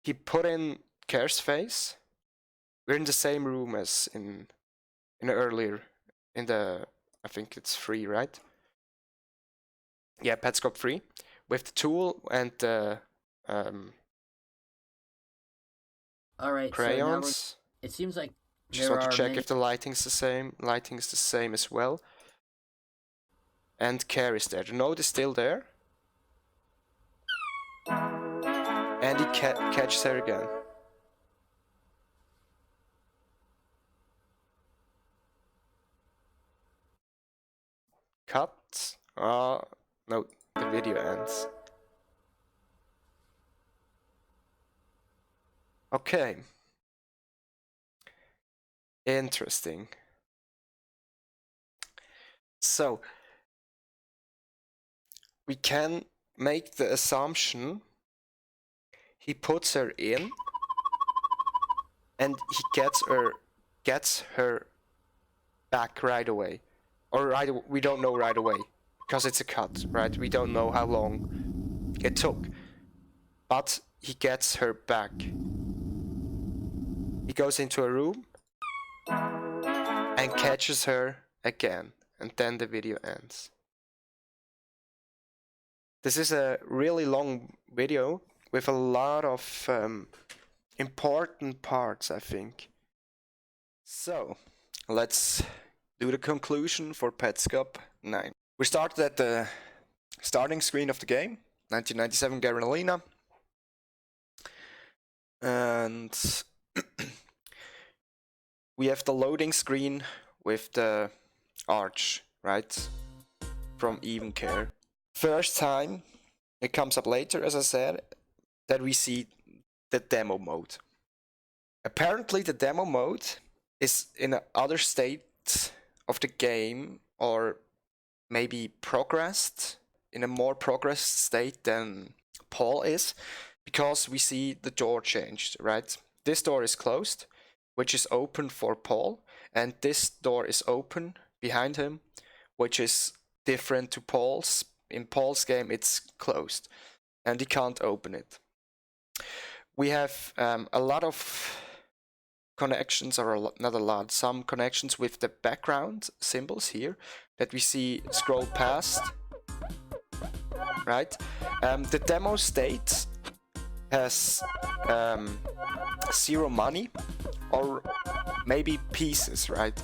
He put in Care's face. We're in the same room as in earlier, in the, I think it's 3, right? Yeah, Petscop 3, with the tool and the Alright, crayons. so now it seems like Just want to check if the lighting's the same. Lighting's the same as well. And Care is there. The note is still there. And he catches her again. Cut. No, the video ends. Okay. Interesting. So, we can make the assumption he puts her in and he gets her back right away. Or we don't know right away, because it's a cut, right? We don't know how long it took. But he gets her back. He goes into a room and catches her again, and then the video ends. This is a really long video with a lot of important parts, I think. So, let's do the conclusion for Petscop 9. We started at the starting screen of the game, 1997 Garalina. And we have the loading screen with the arch, right? From Even Care. First time, it comes up later, as I said, that we see the demo mode. Apparently the demo mode is in another state of the game, or maybe progressed, in a more progressed state than Paul is, because we see the door changed, right? This door is closed, which is open for Paul, and this door is open behind him, which is different to Paul's. In Paul's game, it's closed, and he can't open it. We have a lot of connections, or not a lot, some connections with the background symbols here that we see scroll past, right? The demo state has 0 money, or maybe pieces, right?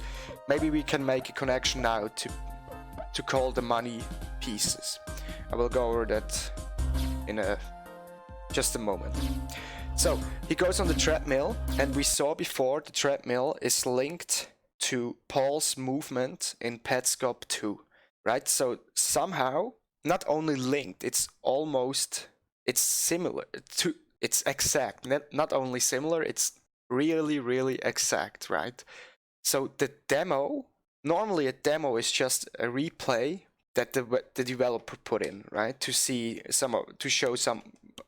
Maybe we can make a connection now to call the money pieces. I will go over that in just a moment. So he goes on the treadmill, and we saw before the treadmill is linked to Paul's movement in Petscop 2, right? So somehow, not only linked, it's similar to, it's exact. Not only similar, it's really, really exact, right? So the demo, normally a demo is just a replay that the developer put in, right? To show some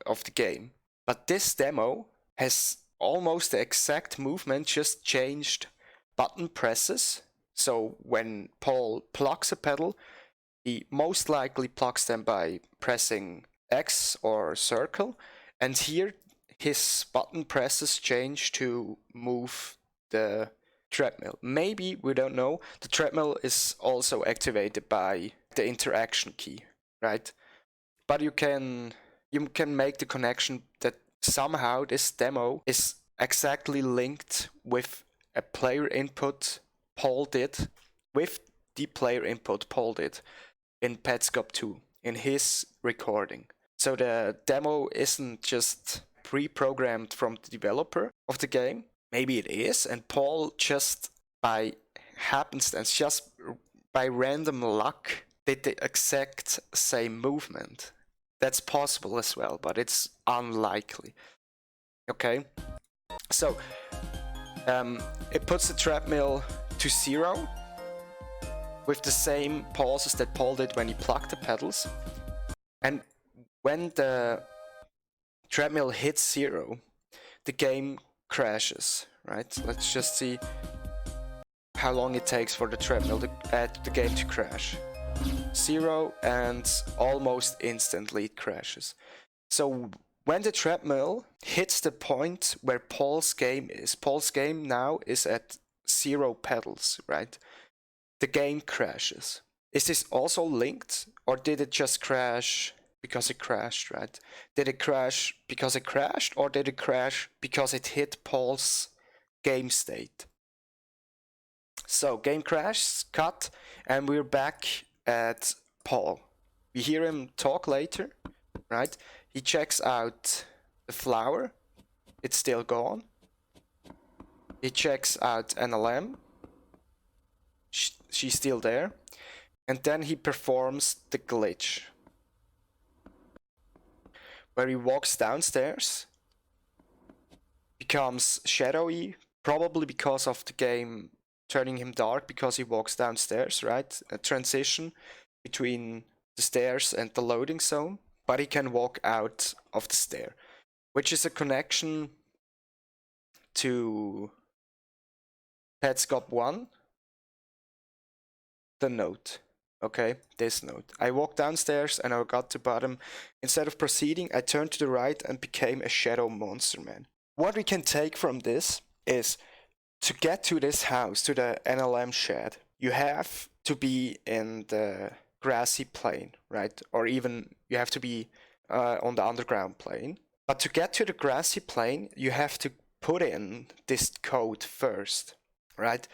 of the game. But this demo has almost the exact movement, just changed button presses. So when Paul plucks a pedal, he most likely plucks them by pressing X or circle. And here his button presses change to move the treadmill. Maybe, we don't know. The treadmill is also activated by the interaction key, right? But you can make the connection that somehow this demo is exactly linked with a player input Paul did, with the player input Paul did in Petscop 2, in his recording. So the demo isn't just pre-programmed from the developer of the game. Maybe it is, and Paul just by happenstance, just by random luck, did the exact same movement. That's possible as well, but it's unlikely. Okay, so it puts the treadmill to 0 with the same pauses that Paul did when he plucked the pedals. And when the treadmill hits 0, the game crashes, right? Let's just see how long it takes for the game to crash. 0, and almost instantly it crashes. So when the treadmill hits the point where Paul's game now is at 0 pedals, right? The game crashes. Is this also linked, or did it just crash because it crashed, right? Did it crash because it crashed, or did it crash because it hit Paul's game state? So game crash, cut, and we're back at Paul. We hear him talk later, right? He checks out the flower. It's still gone. He checks out NLM. She's still there. And then he performs the glitch, where he walks downstairs, becomes shadowy, probably because of the game turning him dark because he walks downstairs, right? A transition between the stairs and the loading zone, but he can walk out of the stair, which is a connection to Petscop 1, the note. Okay, this note. I walked downstairs and I got to bottom. Instead of proceeding, I turned to the right and became a shadow monster man. What we can take from this is, to get to this house, to the NLM shed, you have to be in the grassy plane, right? Or even you have to be on the underground plane. But to get to the grassy plane, you have to put in this code first, right?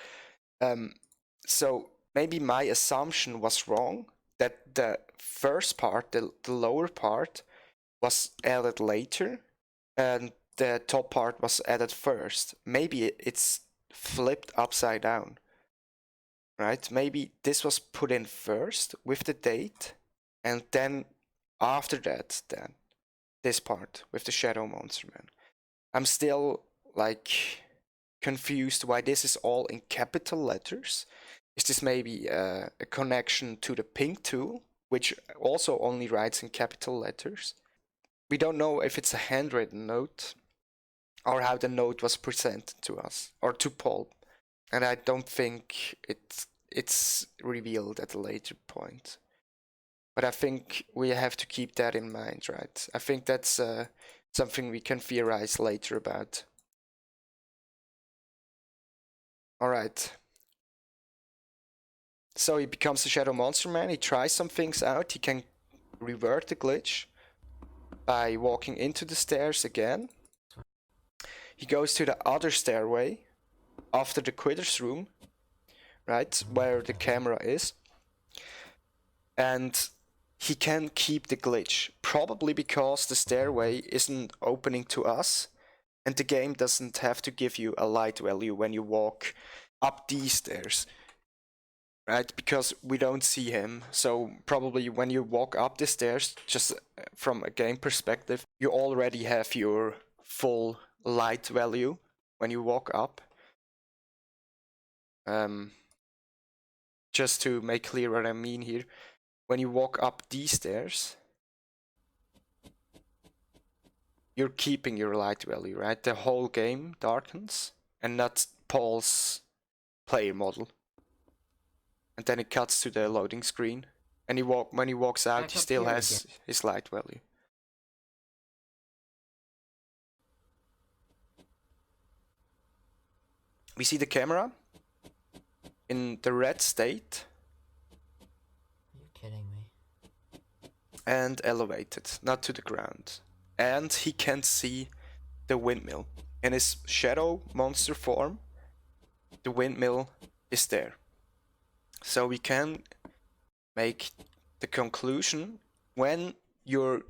So maybe my assumption was wrong, that the first part, the lower part, was added later, and the top part was added first. Maybe it's flipped upside down, right? Maybe this was put in first with the date, and then after that, then this part with the shadow monster man. I'm still like confused why this is all in capital letters. Is this maybe a connection to the ping tool, which also only writes in capital letters? We don't know if it's a handwritten note, or how the note was presented to us, or to Paul. And I don't think it's revealed at a later point. But I think we have to keep that in mind, right? I think that's something we can theorize later about. Alright. So he becomes a Shadow Monster Man, he tries some things out, he can revert the glitch by walking into the stairs again. He goes to the other stairway after the quitter's room, right, where the camera is. And he can keep the glitch, probably because the stairway isn't opening to us, and the game doesn't have to give you a light value when you walk up these stairs, right? Because we don't see him. So probably when you walk up the stairs, just from a game perspective, you already have your full light value when you walk up. Just to make clear what I mean here, when you walk up these stairs, you're keeping your light value, right? The whole game darkens, and not Paul's player model. And then it cuts to the loading screen, and when he walks out, Back he up still here has again. his light value. We see the camera in the red state. Are you kidding me? And elevated, not to the ground. And he can't see the windmill. In his shadow monster form, the windmill is there. So we can make the conclusion, when you're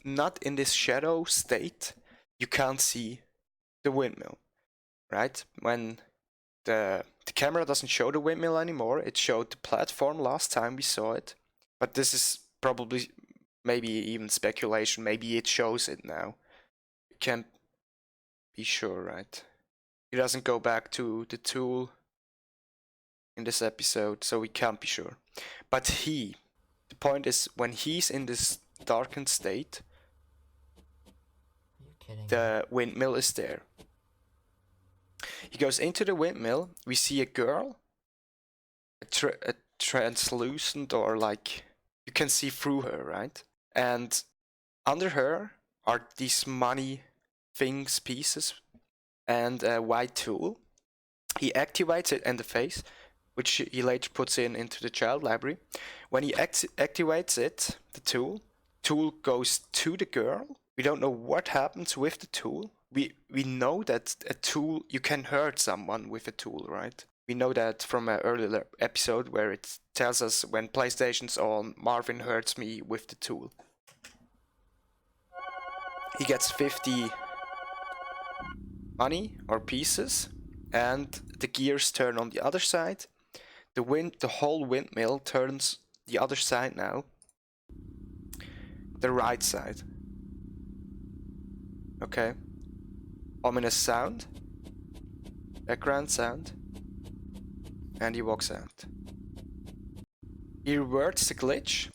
not in this shadow state, you can't see the windmill, right? When the camera doesn't show the windmill anymore, it showed the platform last time we saw it. But this is probably maybe even speculation, maybe it shows it now. We can't be sure, right? He doesn't go back to the tool in this episode, so we can't be sure. But the point is, when he's in this darkened state, Are you kidding me? the windmill is there. He goes into the windmill, we see a girl, a translucent, or like, you can see through her, right? And under her are these money things, pieces, and a white tool. He activates it in the face, which he later puts into the child library. When he activates it, the tool goes to the girl. We don't know what happens with the tool. We know that a tool, you can hurt someone with a tool, right? We know that from an earlier episode where it tells us, when PlayStation's on, Marvin hurts me with the tool. He gets 50 money or pieces, and the gears turn on the other side. The whole windmill turns the other side now. The right side. Okay. Ominous sound. Background sound. And he walks out. He reverts the glitch.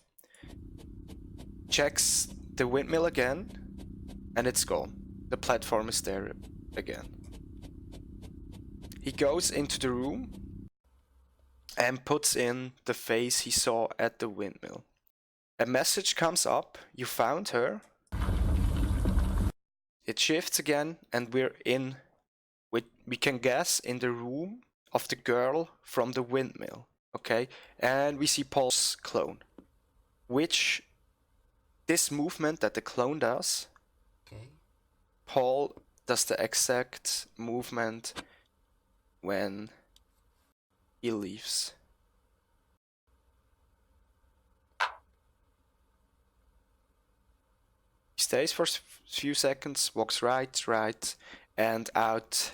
Checks the windmill again. And it's gone. The platform is there again. He goes into the room and puts in the face he saw at the windmill. A message comes up. You found her. It shifts again, and we're in. We can guess in the room of the girl from the windmill. Okay, and we see Paul's clone. Which this movement that the clone does, Okay. Paul does the exact movement when he leaves. He stays for a few seconds, walks right, and out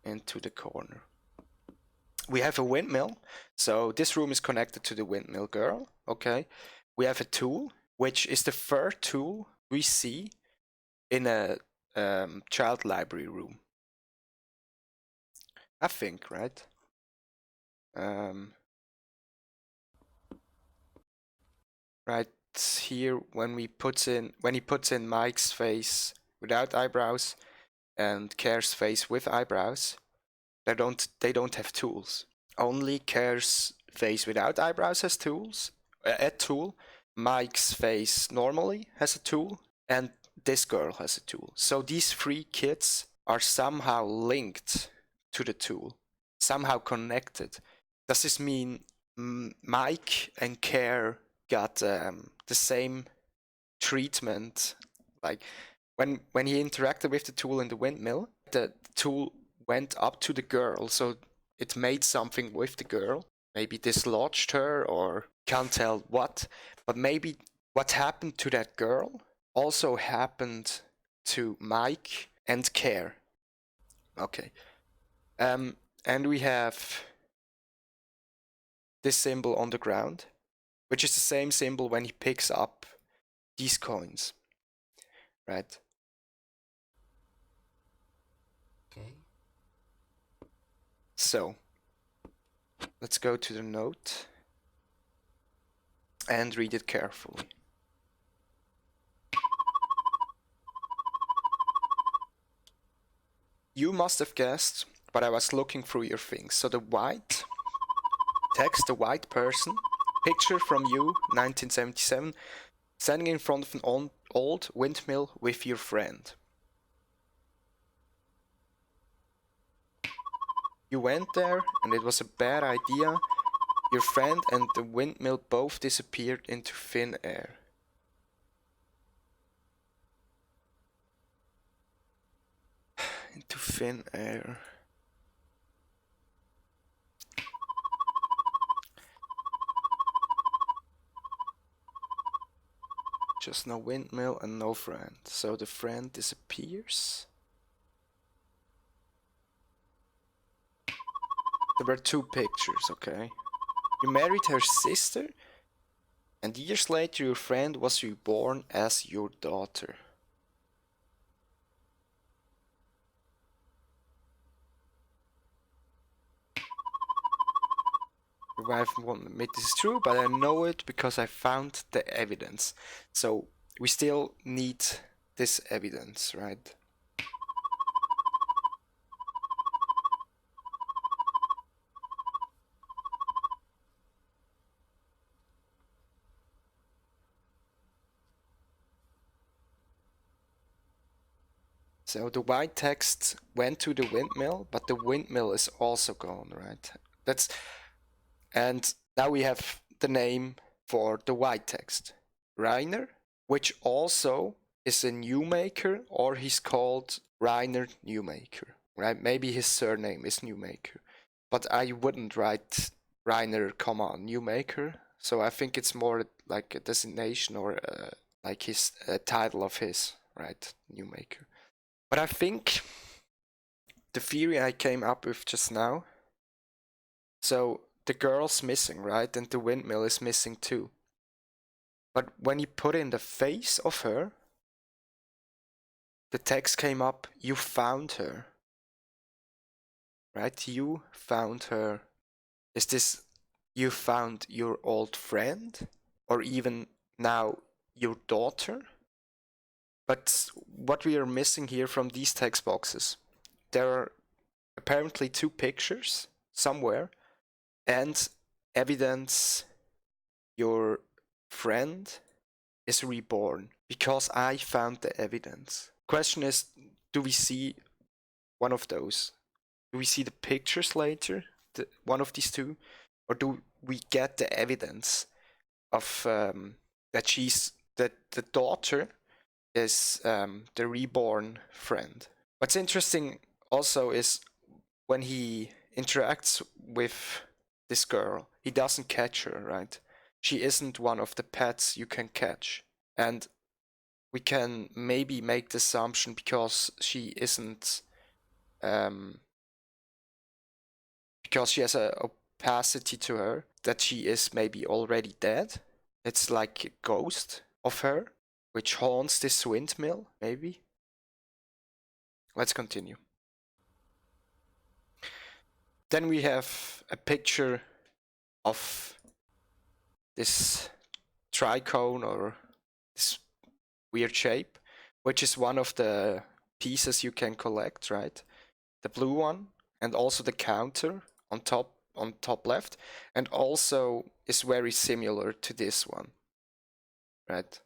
into the corner. We have a windmill, so this room is connected to the windmill girl, okay? We have a tool, which is the third tool we see in a child library room. I think, right? Right here, when he puts in Mike's face without eyebrows and Care's face with eyebrows, they don't have tools. Only Care's face without eyebrows has tools. A tool. Mike's face normally has a tool, and this girl has a tool. So these three kids are somehow linked to the tool, somehow connected. Does this mean Mike and Care got the same treatment? Like when he interacted with the tool in the windmill, the tool went up to the girl, so it made something with the girl. Maybe dislodged her, or can't tell what. But maybe what happened to that girl also happened to Mike and Care. Okay. And we have this symbol on the ground, which is the same symbol when he picks up these coins, right? Okay. So, let's go to the note and read it carefully. You must have guessed, but I was looking through your things. So the white text, the white person, picture from you, 1977, standing in front of an old windmill with your friend. You went there, and it was a bad idea. Your friend and the windmill both disappeared into thin air. Into thin air. Just no windmill and no friend. So the friend disappears. There were two pictures, okay? You married her sister, and years later your friend was reborn as your daughter. Your wife won't admit this is true, but I know it because I found the evidence. So we still need this evidence, right? So the white text went to the windmill, but the windmill is also gone, right? And now we have the name for the white text, Rainer, which also is a Newmaker, or he's called Rainer Newmaker, right? Maybe his surname is Newmaker, but I wouldn't write Rainer, Newmaker. So I think it's more like a designation or like his title of his, right? Newmaker. But I think the theory I came up with just now, so the girl's missing, right? And the windmill is missing too. But when you put in the face of her, the text came up, you found her. Right? You found her. Is this you found your old friend? Or even now your daughter? But what we are missing here from these text boxes, there are apparently two pictures somewhere and evidence your friend is reborn because I found the evidence. Question is, do we see one of those? Do we see the pictures later, one of these two, or do we get the evidence of that the daughter is the reborn friend? What's interesting also is when he interacts with this girl, he doesn't catch her, right? She isn't one of the pets you can catch. And we can maybe make the assumption because she isn't, because she has a opacity to her, that she is maybe already dead. It's like a ghost of her, which haunts this windmill, maybe. Let's continue. Then we have a picture of this tricone or this weird shape, which is one of the pieces you can collect, right? The blue one, and also the counter on top left, and also is very similar to this one, right?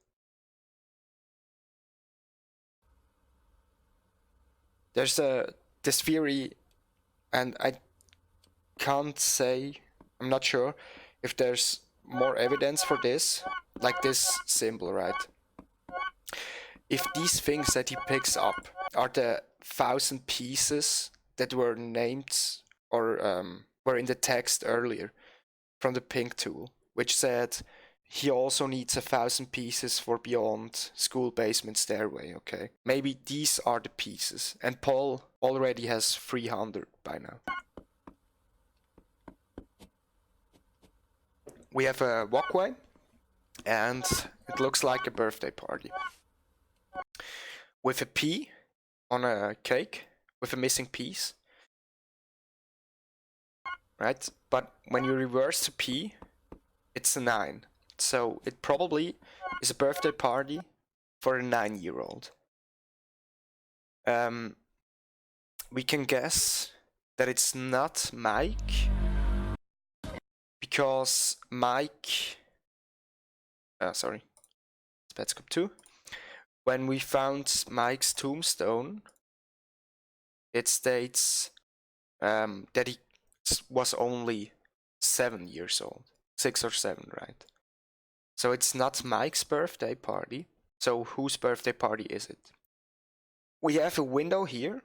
There's this theory, and I can't say, I'm not sure if there's more evidence for this, like this symbol, right? If these things that he picks up are the 1,000 pieces that were named or were in the text earlier from the pink tool, which said he also needs 1,000 pieces for beyond school basement stairway, okay? Maybe these are the pieces, and Paul already has 300 by now. we have a walkway, and it looks like a birthday party. With a P on a cake, with a missing piece. Right? But when you reverse the P, it's a 9. So it probably is a birthday party for a 9-year-old. We can guess that it's not Mike, because Mike, sorry, it's Petscop 2. When we found Mike's tombstone, it states that he was only 7 years old, 6 or 7, right? So it's not Mike's birthday party. So whose birthday party is it? We have a window here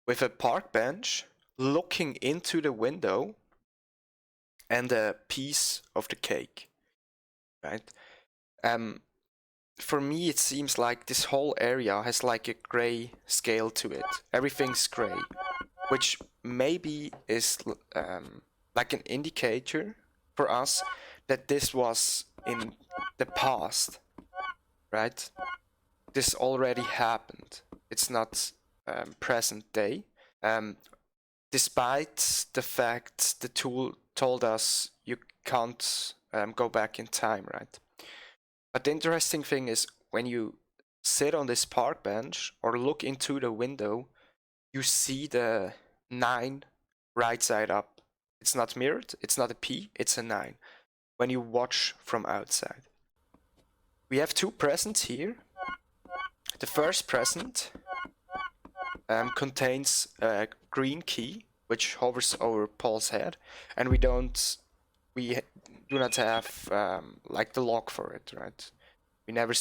with a park bench looking into the window and a piece of the cake, right? For me, it seems like this whole area has like a gray scale to it. Everything's gray, which maybe is like an indicator for us that this was in the past, right? This already happened. It's not present day. Despite the fact the tool told us you can't go back in time, right? But the interesting thing is when you sit on this park bench or look into the window, you see the 9 right side up. It's not mirrored, it's not a P, it's a 9 when you watch from outside. We have 2 presents here. The first present contains a green key which hovers over Paul's head, and we do not have like the lock for it, right? We never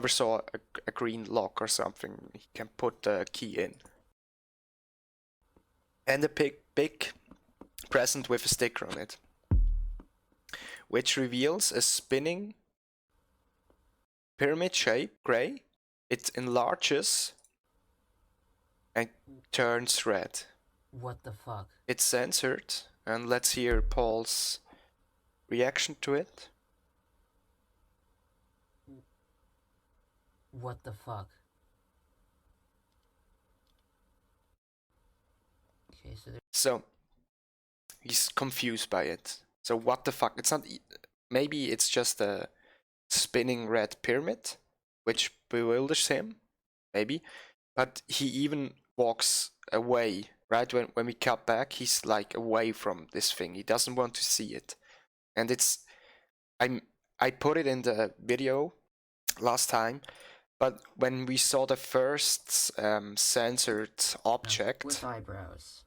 saw a green lock or something he can put the key in. And a big present with a sticker on it, which reveals a spinning pyramid shape, gray. It enlarges and turns red. What the fuck? It's censored, and let's hear Paul's reaction to it. What the fuck? Okay, so he's confused by it. So what the fuck? It's not. Maybe it's just a spinning red pyramid, which bewilders him. Maybe, but he even walks away. Right when we cut back, he's like away from this thing. He doesn't want to see it, and it's. I put it in the video last time, but when we saw the first censored object with eyebrows,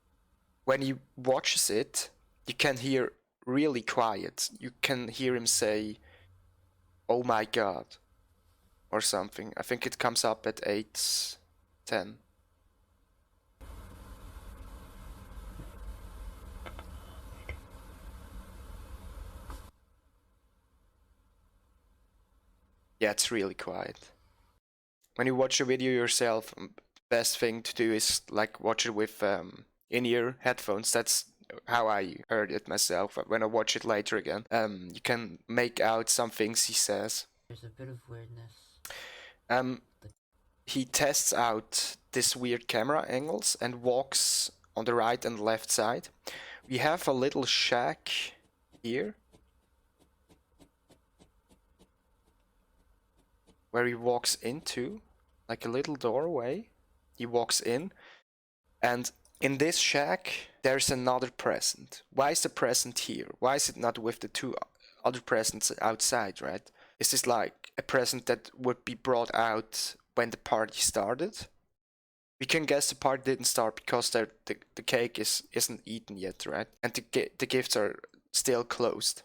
when he watches it, you can hear really quiet. You can hear him say, "Oh my God," or something. I think it comes up at 8:10. Yeah, it's really quiet. When you watch a video yourself, best thing to do is like watch it with in-ear headphones. That's how I heard it myself. When I watch it later again, you can make out some things he says. There's a bit of weirdness. He tests out this weird camera angles and walks on the right and left side. We have a little shack here where he walks into, like a little doorway. He walks in, and in this shack there's another present. Why is the present here? Why is it not with the 2 other presents outside, right? Is this like a present that would be brought out when the party started? We can guess the party didn't start because the cake isn't eaten yet, right? And the gifts are still closed.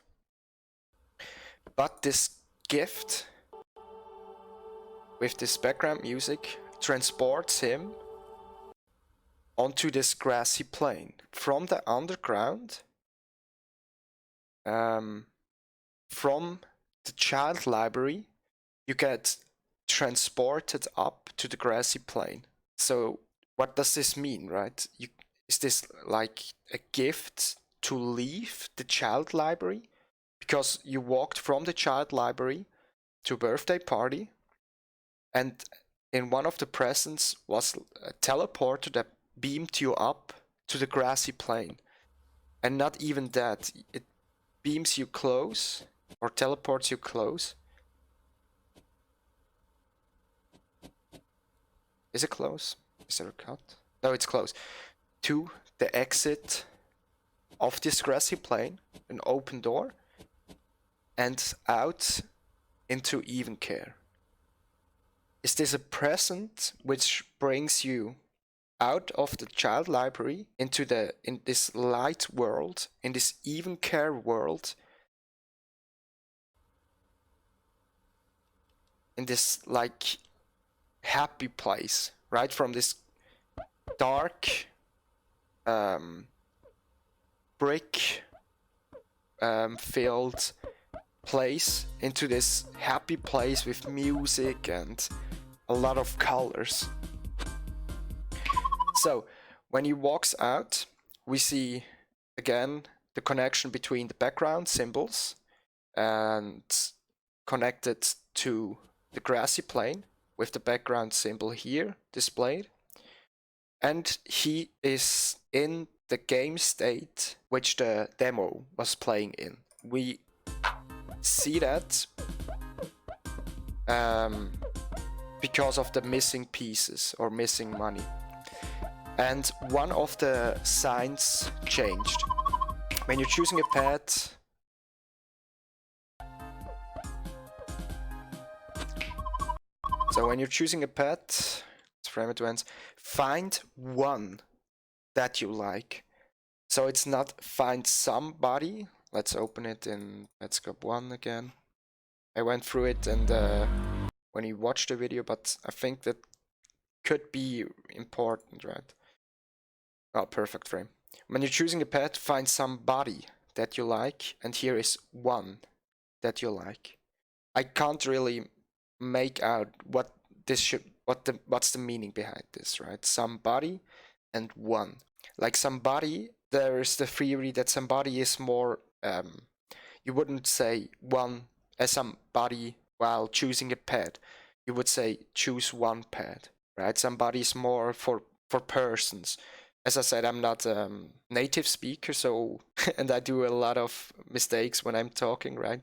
But this gift, with this background music, transports him onto this grassy plain. From the underground, from the child library, you get transported up to the grassy plain. So what does this mean, right? is this like a gift to leave the child library? Because you walked from the child library to a birthday party, and in one of the presents was a teleporter that beamed you up to the grassy plain. And not even that, it beams you close, or teleports you close. Is it close? Is there a cut? No, it's close. To the exit of this grassy plain, an open door, and out into even care. Is this a present which brings you out of the child library into in this light world, in this even care world, in this like happy place, right? From this dark brick filled place into this happy place with music and a lot of colors. So when he walks out, we see again the connection between the background symbols and connected to the grassy plain with the background symbol here displayed. And he is in the game state which the demo was playing in. We see that because of the missing pieces or missing money. And one of the signs changed. When you're choosing a pet, so when you're choosing a pet, let's frame it once, find one that you like. So it's not find somebody. Let's open it in Petscop 1 again. I went through it and when you watch the video, but I think that could be important, right? Oh, perfect frame. When you're choosing a pet, find somebody that you like, and here is one that you like. I can't really make out what this should, what's the meaning behind this, right? Somebody and one. Like somebody, there is the theory that somebody is more, you wouldn't say one as somebody while choosing a pet. You would say choose one pet, right? Somebody is more for persons. As I said, I'm not a native speaker, so and I do a lot of mistakes when I'm talking, right?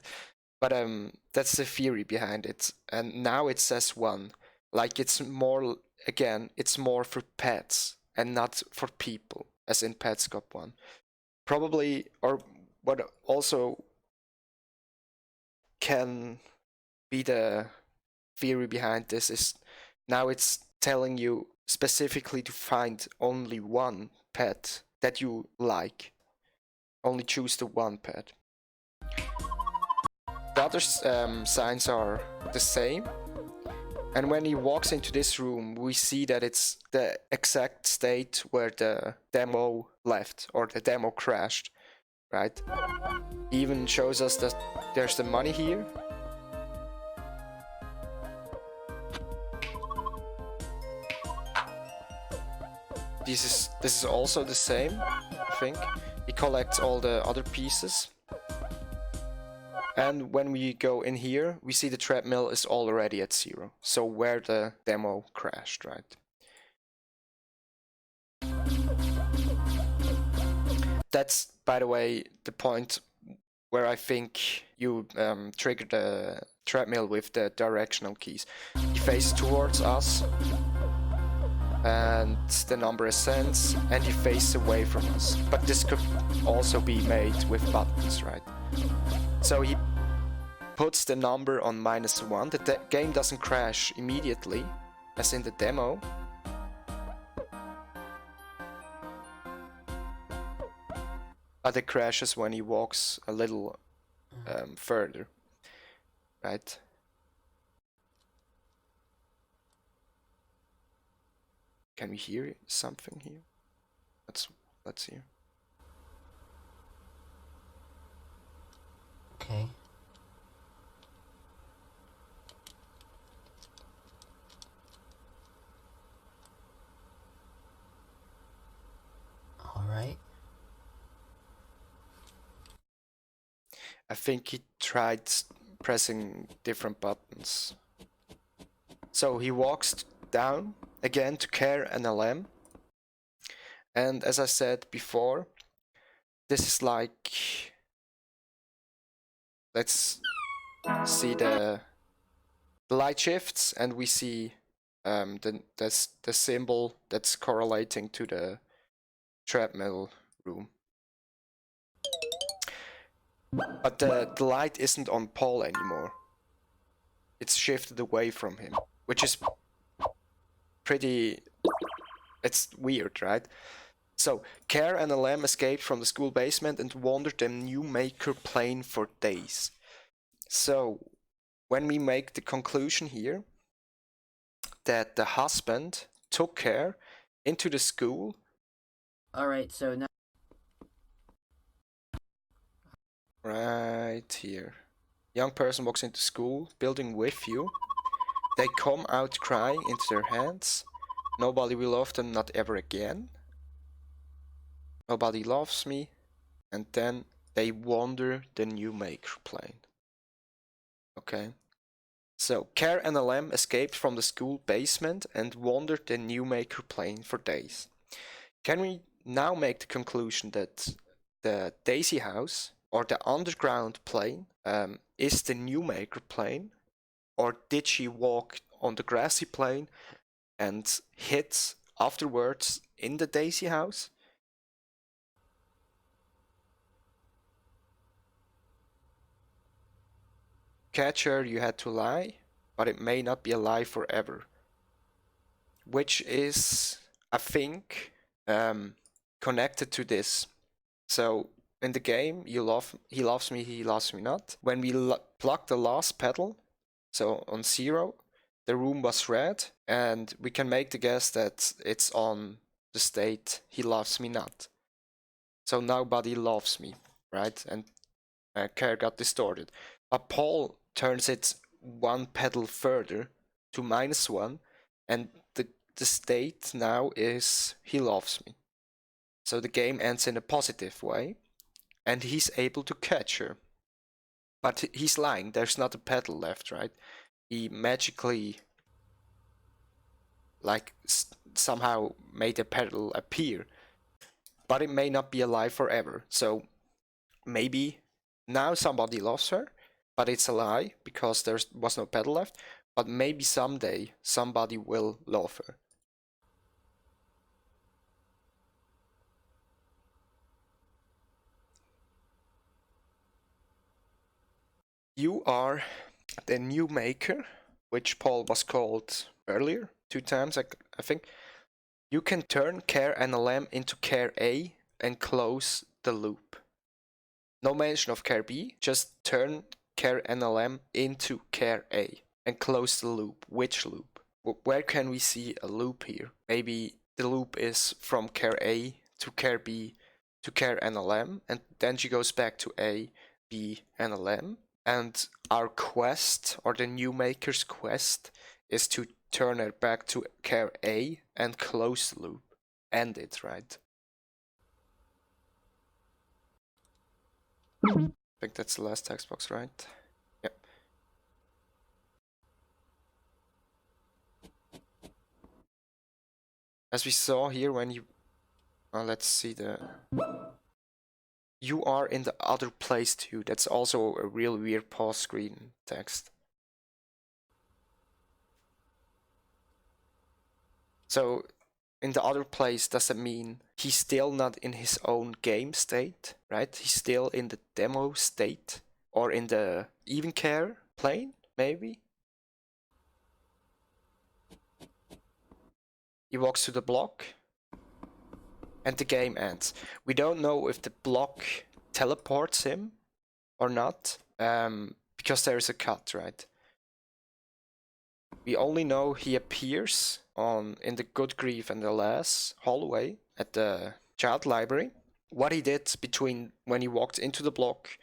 But that's the theory behind it. And now it says one, like it's more, again, it's more for pets and not for people, as in Petscop 1. Probably, or what also can be the theory behind this is now it's telling you specifically to find only one pet that you like. Only choose the one pet. The other signs are the same. And when he walks into this room, we see that it's the exact state where the demo left, or the demo crashed, right? He even shows us that there's the money here. This is also the same, I think. He collects all the other pieces. And when we go in here, we see the treadmill is already at 0. So where the demo crashed, right? That's, by the way, the point where I think you trigger the treadmill with the directional keys. He faces towards us, and the number ascends, and he faces away from us. But this could also be made with buttons, right? So he puts the number on -1. The game doesn't crash immediately, as in the demo. But it crashes when he walks a little further, right? Can we hear something here? Let's hear. Okay. I think he tried pressing different buttons. So he walks down again to Care NLM. And as I said before, this is like, let's see the light shifts, and we see the symbol that's correlating to the treadmill room. But the light isn't on Paul anymore. It's shifted away from him, which is pretty... it's weird, right? So, Care and Lamb escaped from the school basement and wandered the new maker plane for days. So, when we make the conclusion here that the husband took Care into the school... Alright, so now... Right here. Young person walks into school, building with you. They come out crying into their hands. Nobody will love them, not ever again. Nobody loves me. And then they wander the new maker plane. Okay. So, Care and Lamb escaped from the school basement and wandered the new maker plane for days. Can we now make the conclusion that the Daisy House, or the underground plane, is the new maker plane? Or did she walk on the grassy plane and hit afterwards in the Daisy House? Catcher, you had to lie, but it may not be a lie forever. Which is, I think, connected to this. So, in the game, he loves me, he loves me not. When we pluck the last pedal, so on 0, the room was red, and we can make the guess that it's on the state he loves me not. So nobody loves me, right? And Care got distorted. But Paul turns it one pedal further to -1, and the state now is he loves me. So the game ends in a positive way, and he's able to catch her. But he's lying, there's not a pedal left, right? He magically, like, somehow made a pedal appear. But it may not be alive forever. So maybe now somebody loves her, but it's a lie because there was no pedal left. But maybe someday somebody will love her. You are the new maker, which Paul was called earlier, 2 times, I think. You can turn Care NLM into Care A and close the loop. No mention of Care B, just turn Care NLM into Care A and close the loop. Which loop? Where can we see a loop here? Maybe the loop is from Care A to Care B to Care NLM, and then she goes back to A, B, NLM. And our quest, or the new maker's quest, is to turn it back to Care A and close the loop. End it, right? I think that's the last text box, right? Yep. As we saw here when you... let's see the... You are in the other place too. That's also a real weird pause screen text. So, in the other place, does it mean he's still not in his own game state, right? He's still in the demo state? Or in the even care plane, maybe? He walks to the block, and the game ends. We don't know if the block teleports him or not, because there is a cut, right? We only know he appears in the Good Grief and the Lass hallway at the child library. What he did between when he walked into the block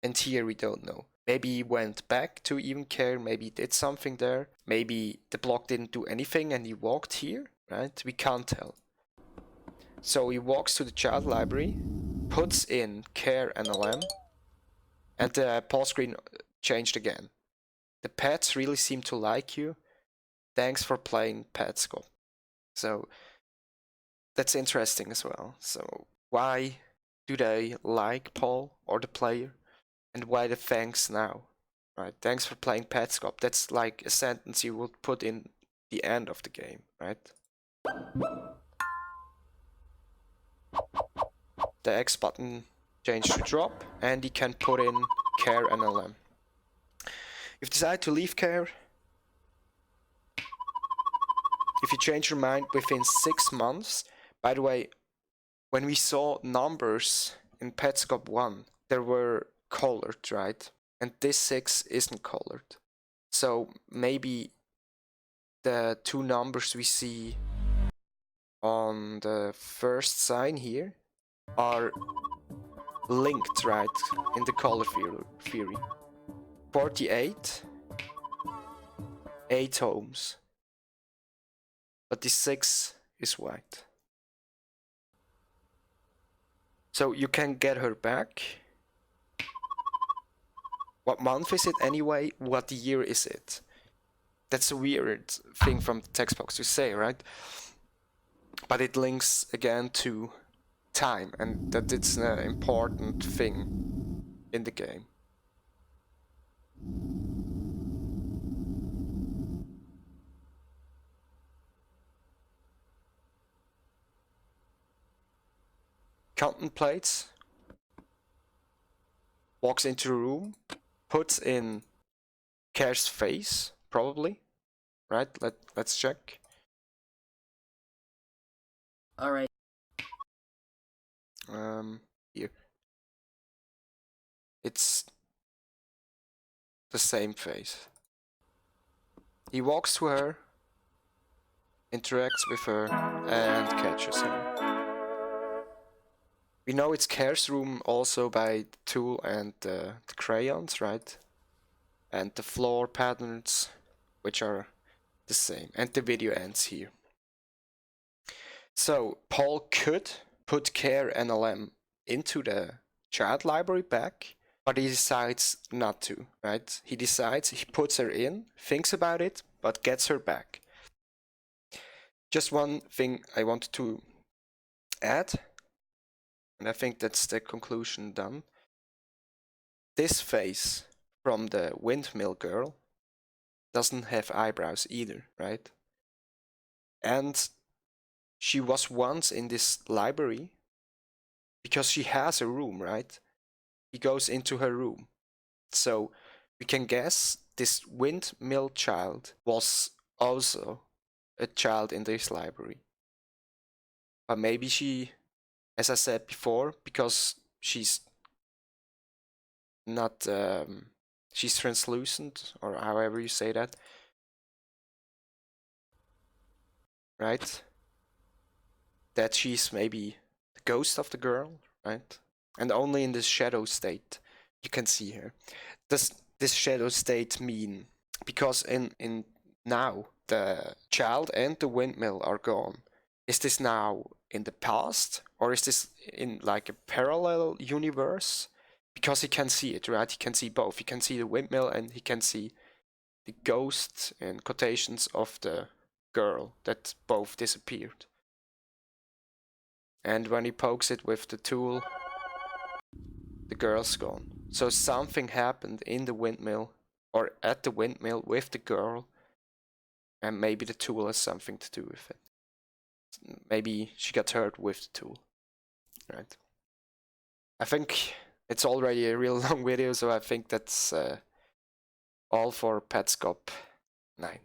and here, we don't know. Maybe he went back to even care, maybe he did something there, maybe the block didn't do anything and he walked here, right? We can't tell. So he walks to the child library, puts in Care NLM, And the pause screen changed again. The pets really seem to like you. Thanks for playing Petscop. So that's interesting as well. So why do they like Paul or the player? And why the thanks now? Right? Thanks for playing Petscop. That's like a sentence you would put in the end of the game, right? The X button changed to drop, and you can put in care NLM. If you decide to leave care, if you change your mind within 6 months, by the way, when we saw numbers in Petscop 1, they were colored, right? And this 6 isn't colored. So maybe the two numbers we see on the first sign here are linked, right, in the color theory. 48, 8 homes. But the 6 is white. So you can get her back. What month is it anyway? What year is it? That's a weird thing from the text box to say, right? But it links again to time, and that it's an important thing in the game. Contemplates, walks into the room, puts in Care's face, probably, right? Let's check. Alright. Here. It's the same face. He walks to her, interacts with her, and catches her. We know it's Care's room also by the tool and the crayons, right? And the floor patterns, which are the same. And the video ends here. So Paul could put Care NLM into the child library back, but he decides not to, right? He decides, he puts her in, thinks about it, but gets her back. Just one thing I wanted to add, and I think that's the conclusion done. This face from the windmill girl doesn't have eyebrows either, right? And she was once in this library because she has a room, right? He goes into her room. So we can guess this windmill child was also a child in this library. But maybe she, as I said before, because she's not, she's translucent, or however you say that, right? That she's maybe the ghost of the girl, right? And only in this shadow state you can see her. Does this shadow state mean, because in now the child and the windmill are gone, is this now in the past, or is this in like a parallel universe? Because he can see it, right? He can see both. He can see the windmill and he can see the ghost in quotations of the girl that both disappeared. And when he pokes it with the tool, the girl's gone. So something happened in the windmill, or at the windmill with the girl, and maybe the tool has something to do with it. Maybe she got hurt with the tool, right? I think it's already a real long video, so I think that's all for Petscop 9.